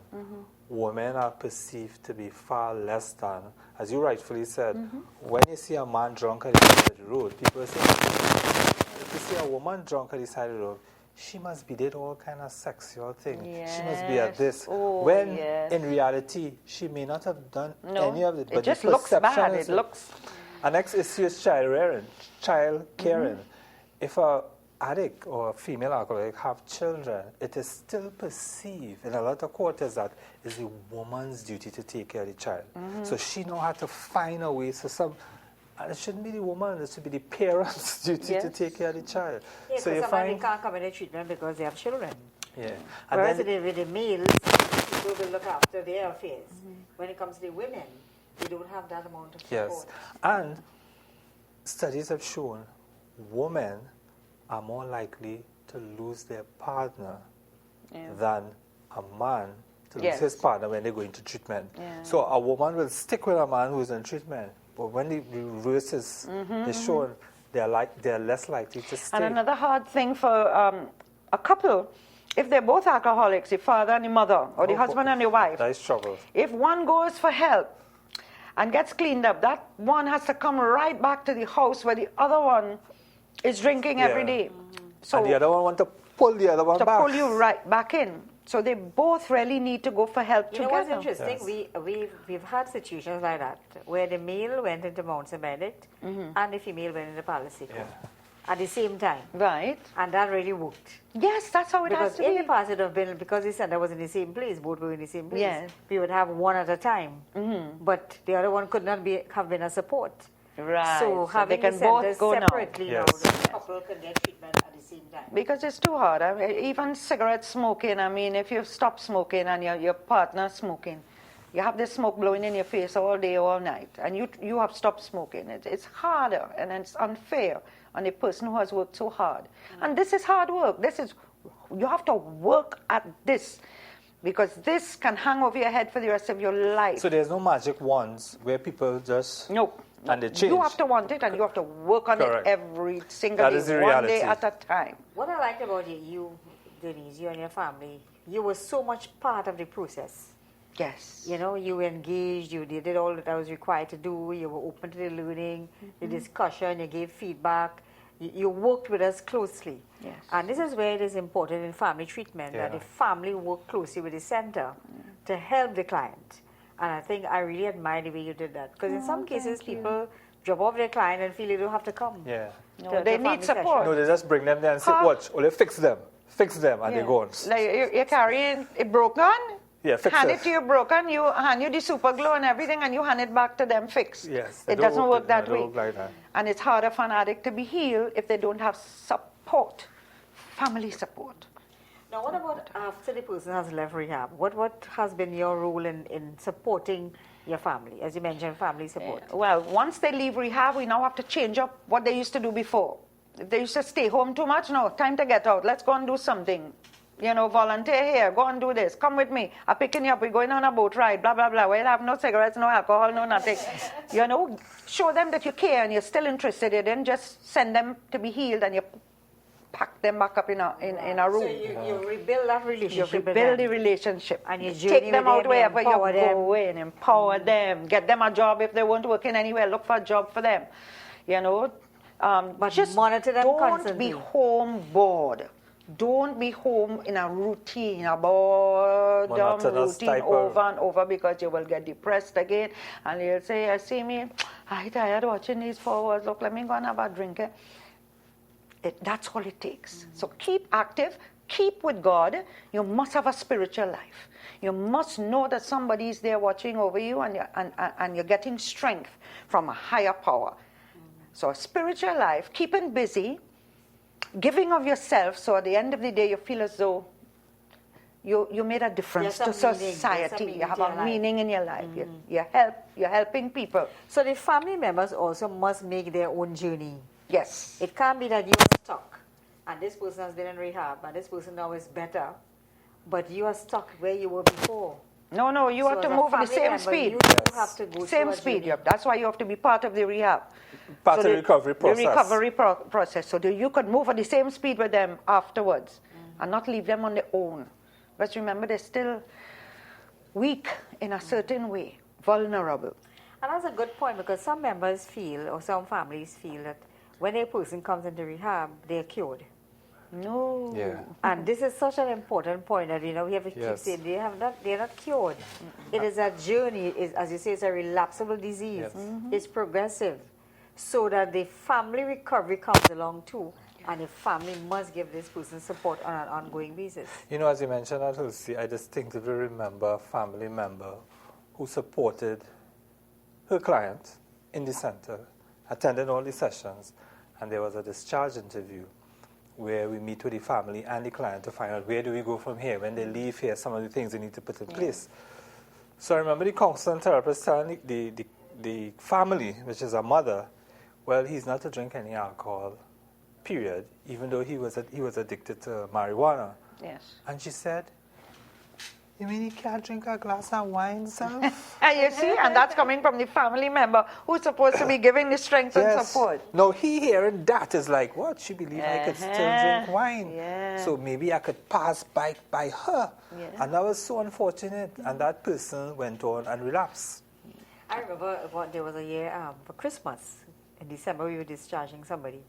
women are perceived to be far less than. As you rightfully said, when you see a man drunk at the side of the road, people say, if you see a woman drunk at the side of the road, she must be did all kind of sexual thing. She must be at
Yes.
this.
Oh,
when
yes.
in reality, she may not have done
No,
any of it.
it
But
just
the
looks
perception
bad.
is
It looks.
Our next issue is child rearing, child caring. If a addict or a female alcoholic have children, it is still perceived in a lot of quarters that it's the woman's duty to take care of the child. So she know how to find a way. So and it shouldn't be the woman; it should be the parents' duty to
Yes.
take care of the child.
Yeah,
so
because
you
sometimes
find,
they can't come in the treatment because they have children.
yeah, and
Whereas
then,
with the males, people will look after their affairs. When it comes to the women, they don't have that amount of support.
yes, and studies have shown women are more likely to lose their partner than a man to lose
Yes.
his partner when they go into treatment.
Yeah.
So a woman will stick with a man who's in treatment, but when the reverse is shown, they're less likely to stay.
And another hard thing for a couple, if they're both alcoholics, the father and the mother, or the husband and the wife,
That is trouble.
if one goes for help and gets cleaned up, that one has to come right back to the house where the other one is drinking every
Yeah.
day. So
And the other one want to pull the other one
to
back.
pull you right back in. So they both really need to go for help
You know
together.
what's interesting?
Yes.
We've had situations like that where the male went into Mount Benedict and the female went into Palo Seco
Yeah.
at the same time,
Right.
and that really worked.
Yes, that's how it has
Because
to
in
be.
the past it would have been, because the center was in the same place, both were in the same place.
Yes.
We would have one at a time, but the other one could not have been a support.
Right.
So having
they
the
can both
centers
go now.
separately now,
Yes.
the couple can get treatment at the same time.
Because it's too hard. I mean, even cigarette smoking, I mean, if you stop smoking and your partner smoking, you have this smoke blowing in your face all day, all night, and you have stopped smoking. It's harder and it's unfair on the person who has worked so hard. And this is hard work. You have to work at this, because this can hang over your head for the rest of your life.
So there's no magic wands where people just
Nope.
and they change.
You have to want it and you have to work on
Correct.
it every single
That
day,
is the
one day
reality.
at a time.
What I liked about you, Denyse, you and your family, you were so much part of the process.
Yes.
You know, you were engaged, you did all that I was required to do, you were open to the learning, the discussion, you gave feedback, you worked with us closely.
Yes.
And this is where it is important in family treatment, that
Yeah.
the family work closely with the center to help the client. And I think I really admire the way you did that. Because in some cases, people drop off their client and feel they don't have to come.
Yeah.
No,
to
they
family
need
session.
support.
No, they just bring them there and say,
Huh?
watch, oh, they fix them, and they go on.
Like you're carrying it broken.
Yeah, fix
hand
it.
it to you broken. You hand you the super glue and everything, and you hand it back to them fixed.
Yes.
It doesn't work that
they
way.
don't work like that.
And it's harder for an addict to be healed if they don't have support, family support.
Now, what about after the person has left rehab? What has been your role in supporting your family? As you mentioned, family support.
Well, once they leave rehab, we now have to change up what they used to do before. If they used to stay home too much, no, time to get out. Let's go and do something. volunteer here, go and do this, come with me, I'm picking you up, we're going on a boat ride, blah, blah, blah. We'll have no cigarettes, no alcohol, no nothing. Show them that you care and you're still interested. You didn't just send them to be healed and you pack them back up in a room.
So you rebuild that relationship.
You rebuild the relationship.
And you
take them out wherever you're
them.
going, empower them, get them a job if they weren't working anywhere, look for a job for them.
But
just
monitor them
don't
constantly.
be home bored. Don't be home in a routine, a boredom routine over and over, because you will get depressed again. And you'll say, "I see me, I'm tired watching these 4 hours. Look, let me go and have a drink." That's all it takes. So keep active, keep with God. You must have a spiritual life. You must know that somebody is there watching over you, and you're getting strength from a higher power. So a spiritual life, keeping busy, giving of yourself, so at the end of the day you feel as though you made a difference to society. You have a meaning in your life. You're helping people.
So the family members also must make their own journey.
Yes.
It can't be that you are stuck and this person has been in rehab and this person now is better, but you are stuck where you were before.
No, you have to move at the same speed.
You have to go
same speed. That's why you have to be part of the rehab.
Part of the recovery process.
The recovery process. So that you could move at the same speed with them afterwards and not leave them on their own. But remember, they're still weak in a certain way, vulnerable.
And that's a good point, because some members feel, or some families feel, that when a person comes into rehab, they're cured.
No.
Yeah.
And this is such an important point that we have to keep saying they're not cured. It is a journey. As you say, it's a relapsable disease. It's progressive. So that the family recovery comes along too, and the family must give this person support on an ongoing basis.
As you mentioned that, Hulsi, I distinctively remember a family member who supported her client in the center, attended all the sessions, and there was a discharge interview where we meet with the family and the client to find out where do we go from here. When they leave here, some of the things they need to put in place. So I remember the counselor and therapist telling the family, which is a mother, well, he's not to drink any alcohol, period, even though he was addicted to marijuana.
Yes.
And she said, "You mean he can't drink a glass of wine, son?"
And you see, and that's coming from the family member who's supposed to be giving the strength and support.
No, he hearing that is like, what? She believed I could still drink wine.
Yeah.
So maybe I could pass by her.
Yeah.
And that was so unfortunate. And that person went on and relapsed.
I remember there was a year for Christmas. In December, we were discharging somebody.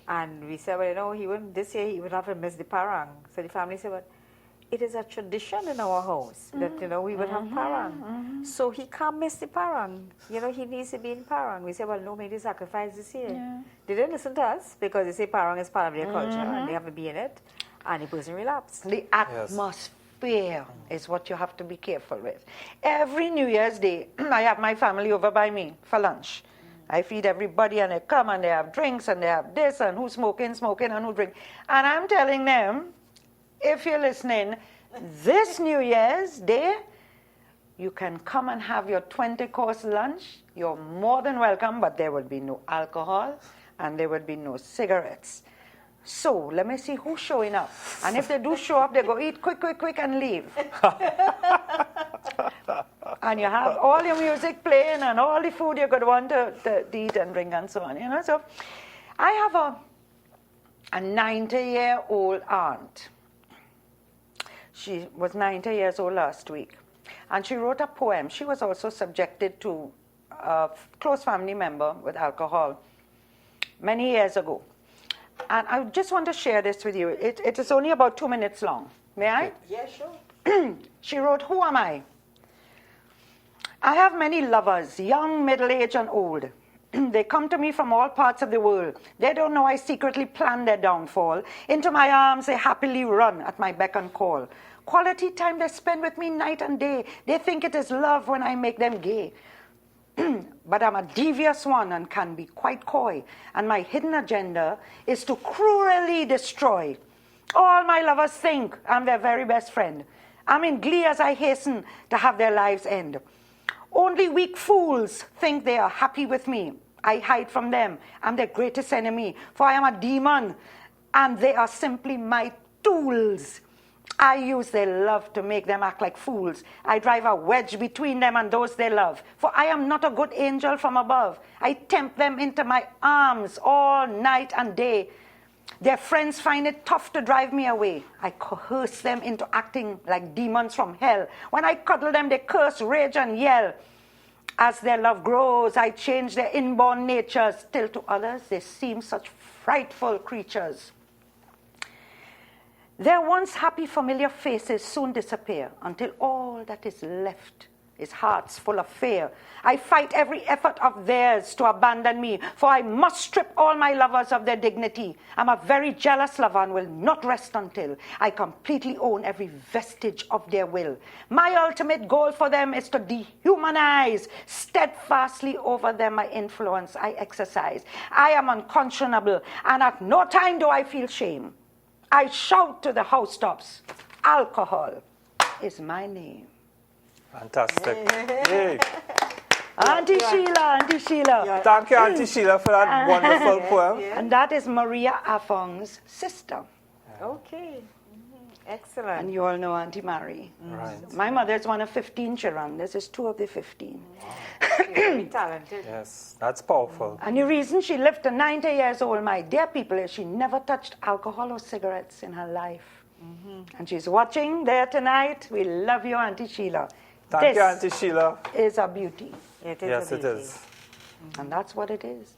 And we said, this year he would have to miss the parang. So the family said, it is a tradition in our house that, we would have parang. So he can't miss the parang. He needs to be in parang. We said, no, make the sacrifice this year. Yeah. They didn't listen to us because they say parang is part of their culture and they have to be in it. And the person relapsed.
The atmosphere is what you have to be careful with. Every New Year's Day, I have my family over by me for lunch. I feed everybody and they come and they have drinks and they have this and who's smoking and who drink. And I'm telling them, if you're listening, this New Year's Day, you can come and have your 20-course lunch. You're more than welcome, but there will be no alcohol and there will be no cigarettes. So let me see who's showing up. And if they do show up, they go eat quick and leave. And you have all your music playing and all the food you could want to eat and drink and so on. So I have a 90-year-old aunt. She was 90 years old last week. And she wrote a poem. She was also subjected to a close family member with alcohol many years ago. And I just want to share this with you. It is only about 2 minutes long. May I?
Yeah, sure.
She wrote, "Who am I? I have many lovers, young, middle-aged, and old. They come to me from all parts of the world. They don't know I secretly plan their downfall. Into my arms they happily run at my beck and call. Quality time they spend with me night and day. They think it is love when I make them gay. But I'm a devious one and can be quite coy. And my hidden agenda is to cruelly destroy. All my lovers think I'm their very best friend. I'm in glee as I hasten to have their lives end. Only weak fools think they are happy with me. I hide from them. I'm their greatest enemy, for I am a demon, and they are simply my tools. I use their love to make them act like fools. I drive a wedge between them and those they love. For I am not a good angel from above. I tempt them into my arms all night and day. Their friends find it tough to drive me away. I coerce them into acting like demons from hell. When I cuddle them, they curse, rage, and yell. As their love grows, I change their inborn natures, till to others they seem such frightful creatures. Their once happy familiar faces soon disappear until all that is left is hearts full of fear. I fight every effort of theirs to abandon me, for I must strip all my lovers of their dignity. I'm a very jealous lover and will not rest until I completely own every vestige of their will. My ultimate goal for them is to dehumanize. Steadfastly over them my influence I exercise. I am unconscionable, and at no time do I feel shame. I shout to the housetops, alcohol is my name.
Fantastic. Hey.
Auntie Sheila, Auntie Sheila.
Thank you, Auntie Sheila, for that wonderful poem.
And that is Maria Afong's sister.
Okay. Excellent.
And you all know Auntie Mary.
Right.
My mother is one of 15 children. This is 2 of the 15.
She's very talented.
Yes, that's powerful.
And the reason she lived to 90 years old, my dear people, is she never touched alcohol or cigarettes in her life. And she's watching there tonight. We love you, Auntie Sheila.
Thank you, Auntie Sheila.
Is a beauty.
It is
Yes,
a
it
beauty.
is.
And that's what it is.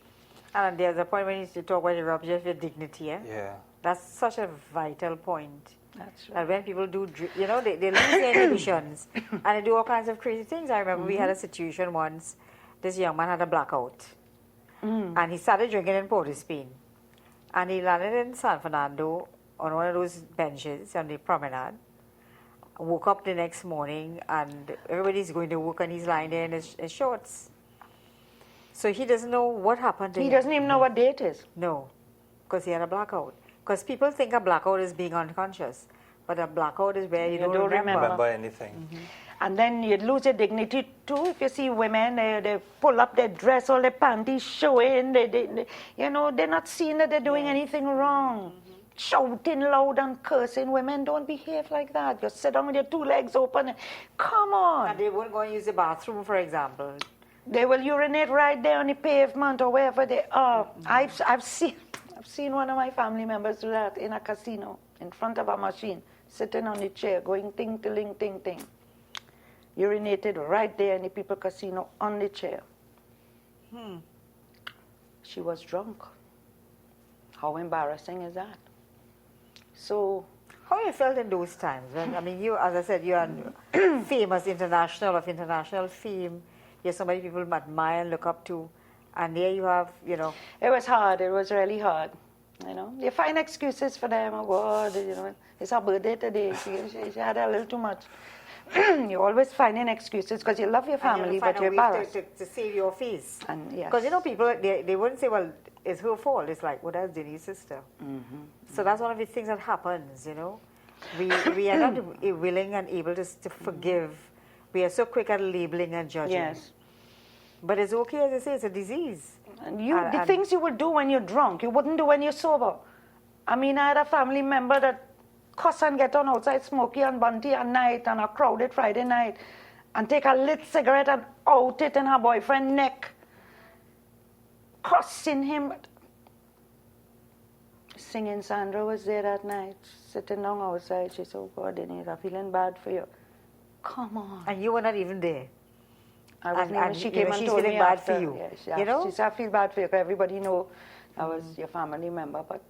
And there's a point when you talk about the rupture of your dignity. Eh?
Yeah.
That's such a vital point.
That's right.
And when people do, they lose their inhibitions and they do all kinds of crazy things. I remember we had a situation once. This young man had a blackout. And he started drinking in Port of Spain. And he landed in San Fernando on one of those benches on the promenade. Woke up the next morning and everybody's going to work and he's lying there in his shorts. So he doesn't know what happened to him.
He doesn't even know what day it is.
No, because he had a blackout. Because people think a blackout is being unconscious. But a blackout is where you don't remember.
Remember anything.
And then you'd lose your dignity too. If you see women, they pull up their dress, all their panties showing. They're not seeing that they're doing anything wrong. Shouting loud and cursing. Women don't behave like that. You sit down with your 2 legs open. Come on.
And they won't go and use the bathroom, for example.
They will urinate right there on the pavement or wherever they are. I've seen one of my family members do that in a casino, in front of a machine, sitting on the chair, going ting, ting, ting, ting. Urinated right there in the people casino on the chair. She was drunk. How embarrassing is that? So,
How you felt in those times? When, I mean, you, as I said, you are famous of international fame. You're somebody people admire and look up to. And there you have,
it was hard. It was really hard. You find excuses for them. Oh God, it's her birthday today. She had a little too much. You're always finding excuses because you love your family, but you're embarrassed.
To save your face.
And yes.
Because people, they wouldn't say, well, it's her fault. It's like, well, that's Denyse's sister. So that's one of the things that happens, We are not willing and able to forgive. We are so quick at labeling and judging.
Yes.
But it's okay, as I say, it's a disease.
And the things you would do when you're drunk, you wouldn't do when you're sober. I mean, I had a family member that cuss and get on outside Smoky and Bunty at night on a crowded Friday night and take a lit cigarette and out it in her boyfriend's neck, cussing him. Singing Sandra was there that night, sitting down outside. She said, oh God, Denyse, I'm feeling bad for you. Come on.
And you were not even there.
I wasn't even, she came and
she's
told
feeling
me
bad
after.
for you.
Yeah, she said, I feel bad for you because everybody know I was your family member. But,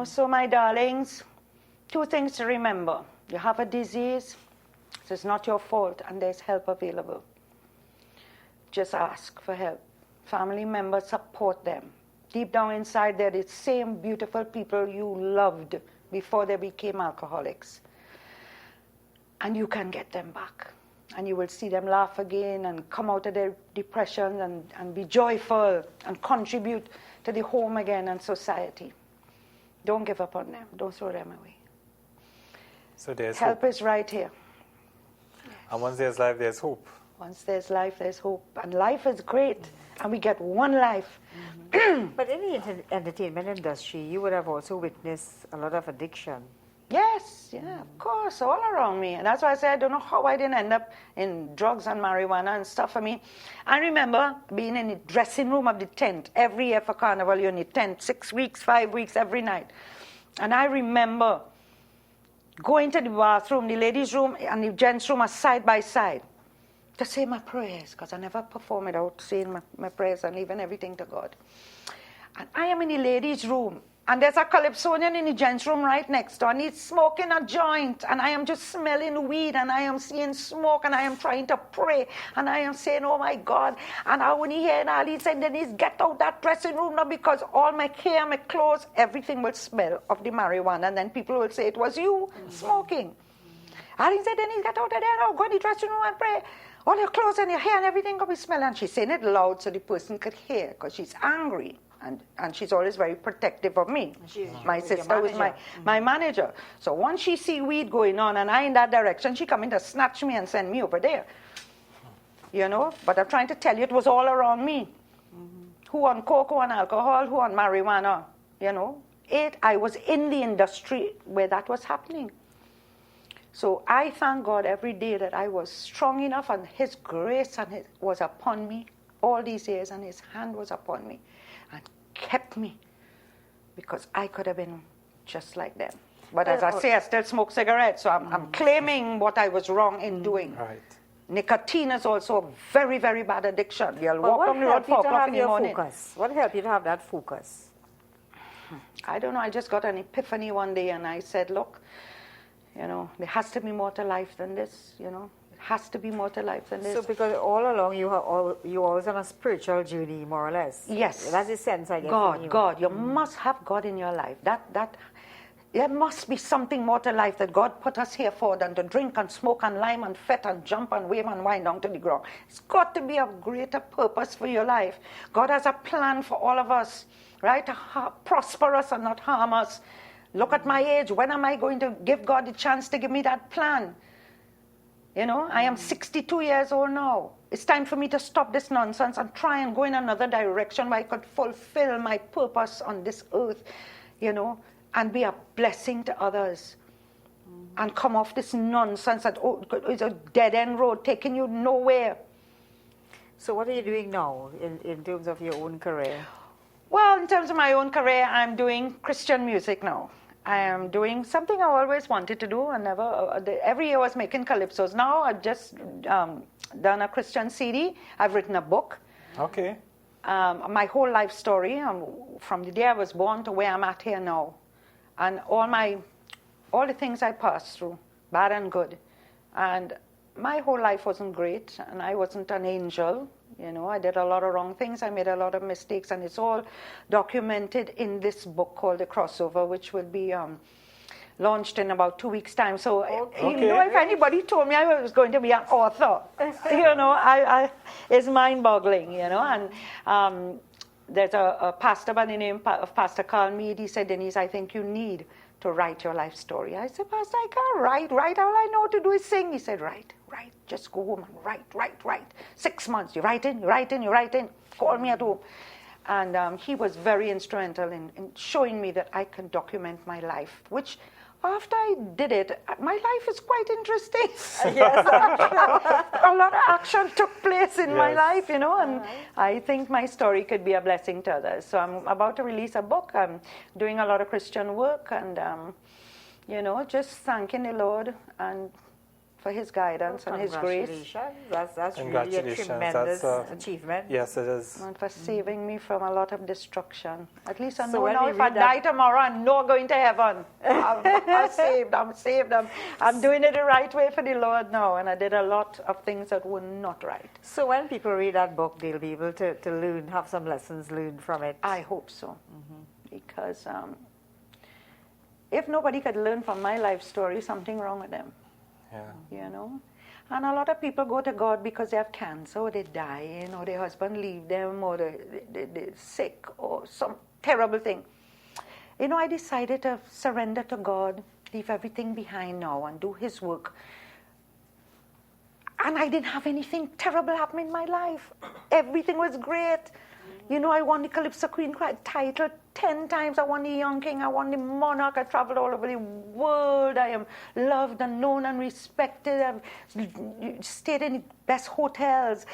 so my darlings, 2 things to remember. You have a disease, so it's not your fault, and there's help available. Just ask for help. Family members, support them. Deep down inside, they're the same beautiful people you loved before they became alcoholics. And you can get them back. And you will see them laugh again and come out of their depression and be joyful and contribute to the home again and society. Don't give up on them. Don't throw them away.
So there's
Help
hope.
is right here.
And once there's life, there's hope.
Once there's life, there's hope. And life is great. And we get one life.
But in the entertainment industry, you would have also witnessed a lot of addiction.
Yes. yeah, of course, all around me. And that's why I say I don't know how I didn't end up in drugs and marijuana and stuff. I remember being in the dressing room of the tent every year for Carnival. You're in the tent 6 weeks, 5 weeks, every night. And I remember going to the bathroom, the ladies' room and the gents' room are side by side to say my prayers, because I never perform without saying my prayers and leaving everything to God. And I am in the ladies' room, and there's a calypsonian in the gents' room right next door, and he's smoking a joint, and I am just smelling weed, and I am seeing smoke, and I am trying to pray, and I am saying, oh my God. And I when he heard all, he said, Denyse, get out that dressing room now, because all my hair, my clothes, everything will smell of the marijuana, and then people will say it was you smoking. And he said, Denyse, get out of there now, go in the dressing room and pray. All your clothes and your hair and everything will be smelling. And she's saying it loud so the person could hear, because she's angry. And she's always very protective of me. My sister was my manager. So once she see weed going on and I in that direction, she come in to snatch me and send me over there. You know? But I'm trying to tell you, it was all around me. Who on coke, who on alcohol, who on marijuana. You know? I was in the industry where that was happening. So I thank God every day that I was strong enough and His grace was upon me all these years, and His hand was upon me and kept me, because I could have been just like them. But as I say, I still smoke cigarettes, so I'm claiming what I was wrong in doing.
Right.
Nicotine is also a very, very bad addiction. You'll walk on the road 4 o'clock in the morning.
What helped you to have that focus?
I don't know, I just got an epiphany one day, and I said, look, you know, there has to be more to life than this, you know. Has to be more to life than this.
So because all along you always on a spiritual journey, more or less.
Yes.
That's the sense I get from you.
God. You must have God in your life. There must be something more to life that God put us here for than to drink and smoke and lime and fet and jump and wave and wind down to the ground. It's got to be a greater purpose for your life. God has a plan for all of us, right? To prosper us and not harm us. Look at my age. When am I going to give God the chance to give me that plan? You know, I am 62 years old now. It's time for me to stop this nonsense and try and go in another direction where I could fulfill my purpose on this earth, you know, and be a blessing to others. And come off this nonsense that, it's a dead-end road taking you nowhere.
So what are you doing now in terms of your own career?
Well, in terms of my own career, I'm doing Christian music now. I am doing something I always wanted to do and never, every year I was making calypsos. Now I've just done a Christian CD. I've written a book.
Okay.
My whole life story, from the day I was born to where I'm at here now. And all the things I passed through, bad and good. And my whole life wasn't great, and I wasn't an angel. You know, I did a lot of wrong things. I made a lot of mistakes, and it's all documented in this book called The Crossover, which will be launched in about 2 weeks' time. So, you know, if anybody told me I was going to be an author, you know, it's mind-boggling, you know. And there's a pastor by the name of Pastor Carl Mead. He said, Denyse, I think you need to write your life story. I said, Pastor, I can't write. All I know to do is sing. He said, write. Just go home and write. 6 months, you write in. Call me at home. And he was very instrumental in showing me that I can document my life, which after I did it, my life is quite interesting.
Yes, I'm sure.
A lot of action took place in my life, you know, and I think my story could be a blessing to others. So I'm about to release a book. I'm doing a lot of Christian work and, you know, just thanking the Lord and for His guidance and His grace.
That's really a tremendous achievement.
Yes, it is.
And for saving me from a lot of destruction. At least I
So
know
when
now
we
if I
read
die tomorrow, I'm not going to heaven. I'm saved. I'm doing it the right way for the Lord now. And I did a lot of things that were not right.
So when people read that book, they'll be able to learn, have some lessons learned from it.
I hope so. Because if nobody could learn from my life story, something wrong with them.
Yeah.
You know, and a lot of people go to God because they have cancer, or they die, or their husband leave them, or they're sick, or some terrible thing. You know, I decided to surrender to God, leave everything behind now, and do His work. And I didn't have anything terrible happen in my life. Everything was great. You know, I won the Calypso Queen title 10 times. I want the young king. I want the monarch. I traveled all over the world. I am loved and known and respected. I've stayed in the best hotels,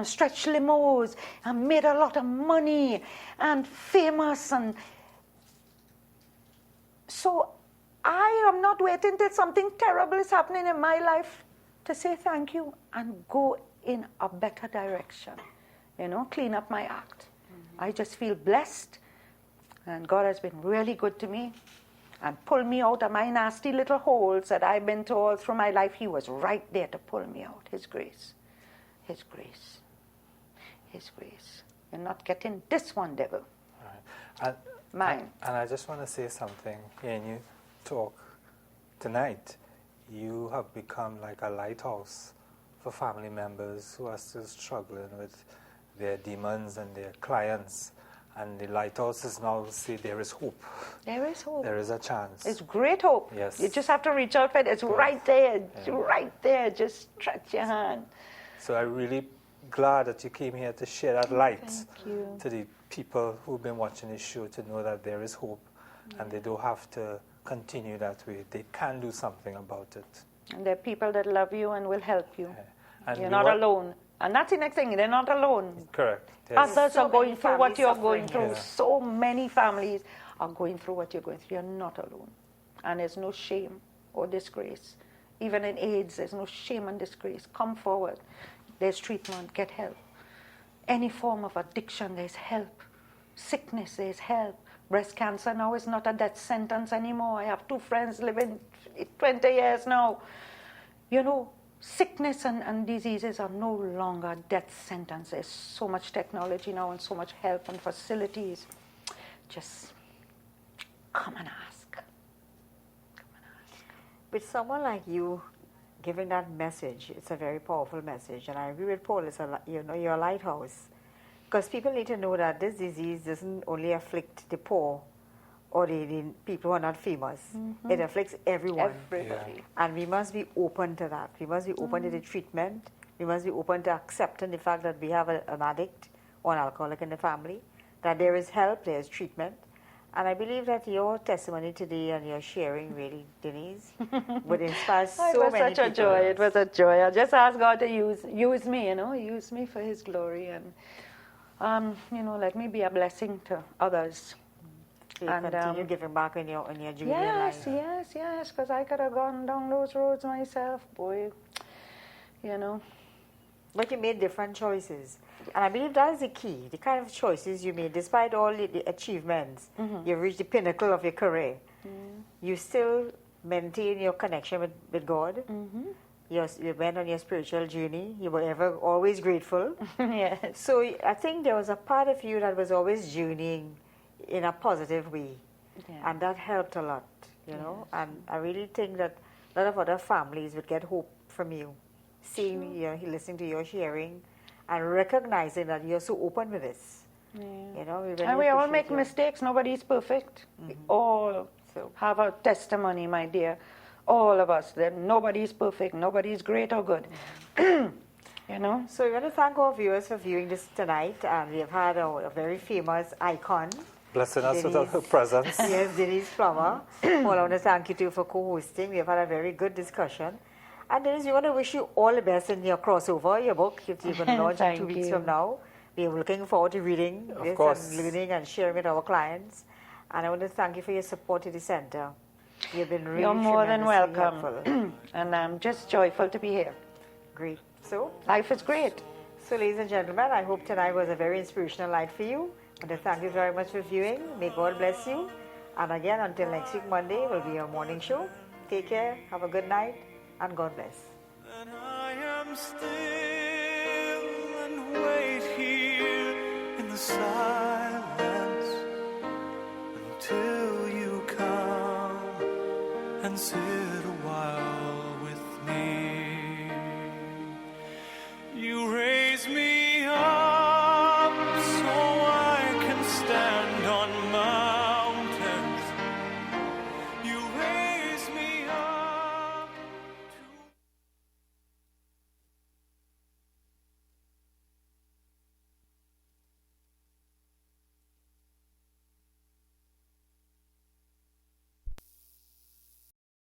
stretched limos, and made a lot of money, and famous. And so I am not waiting till something terrible is happening in my life to say thank you and go in a better direction. Clean up my act. I just feel blessed, and God has been really good to me and pulled me out of my nasty little holes that I've been to all through my life. He was right there to pull me out. His grace. His grace. His grace. You're not getting this one, devil.
Right.
Mine.
And I just want to say something. Hearing you talk tonight, you have become like a lighthouse for family members who are still struggling with their demons and their clients. And the lighthouse is now say there is hope.
There is hope.
There is a chance.
It's great hope.
Yes.
You just have to reach out for it. It's right there. It's right there. Just stretch your hand.
So I'm really glad that you came here to share that light
Thank you.
to the people who've been watching this show, to know that there is hope and they don't have to continue that way. They can do something about it.
And there are people that love you and will help you.
And
You're
we
not
want-
alone. And that's the next thing. They're not alone.
Correct. Yes.
Others
So
are going
many
through what
families
you're
suffering.
going through.
Yeah.
So many families are going through what you're going through. You're not alone. And there's no shame or disgrace. Even in AIDS, there's no shame and disgrace. Come forward. There's treatment. Get help. Any form of addiction, there's help. Sickness, there's help. Breast cancer now is not a death sentence anymore. I have 2 friends living 20 years now. Sickness and diseases are no longer death sentences. There's so much technology now and so much help and facilities. Just come and ask. Come and ask.
With someone like you giving that message, it's a very powerful message. And I agree with Paul, you're a lighthouse. Because people need to know that this disease doesn't only afflict the poor or the people who are not famous. Mm-hmm. It afflicts everyone.
Everybody.
Yeah.
And we must be open to that. We must be open to the treatment. We must be open to accepting the fact that we have an addict or an alcoholic in the family, that there is help, there is treatment. And I believe that your testimony today and your sharing really, Denyse, would inspire so many people.
It was such a joy. It was a joy. I just asked God to use me, use me for His glory, and let me be a blessing to others.
You continue giving back in your junior life.
Yes, because I could have gone down those roads myself, boy.
But you made different choices. And I believe that is the key, the kind of choices you made. Despite all the achievements, you've reached the pinnacle of your career. You still maintain your connection with God. You went on your spiritual journey. You were always grateful.
Yes.
So I think there was a part of you that was always journeying in a positive way.
Yeah.
And that helped a lot, And I really think that a lot of other families would get hope from you, seeing you, listening to your sharing, and recognizing that you're so open with this.
Yeah.
We really
And we all
appreciate
make
you.
mistakes. Nobody is perfect. We all have a testimony, my dear. All of us. That nobody is perfect. Nobody is great or good.
So we want to thank our viewers for viewing this tonight. And we have had a very famous icon.
Blessing us with
Denyse.
her presence.
Yes, Denyse Plummer. Well, I want to thank you too for co-hosting. We have had a very good discussion. And Denyse, we want to wish you all the best in your crossover, your book. You're going to launch in 2 weeks from now. We are looking forward to reading
Of
this
course.
and learning and sharing with our clients. And I want to thank you for your support to the center. You've been really
You're more than
tremendously
welcome.
helpful.
And I'm just joyful to be here.
Great. So,
Life is great.
ladies and gentlemen, I hope tonight was a very inspirational night for you. And I thank you very much for viewing. May God bless you. And again, until next week, Monday, will be our morning show. Take care, have a good night, and God bless.
And I am still and wait here in the silence until you come and sit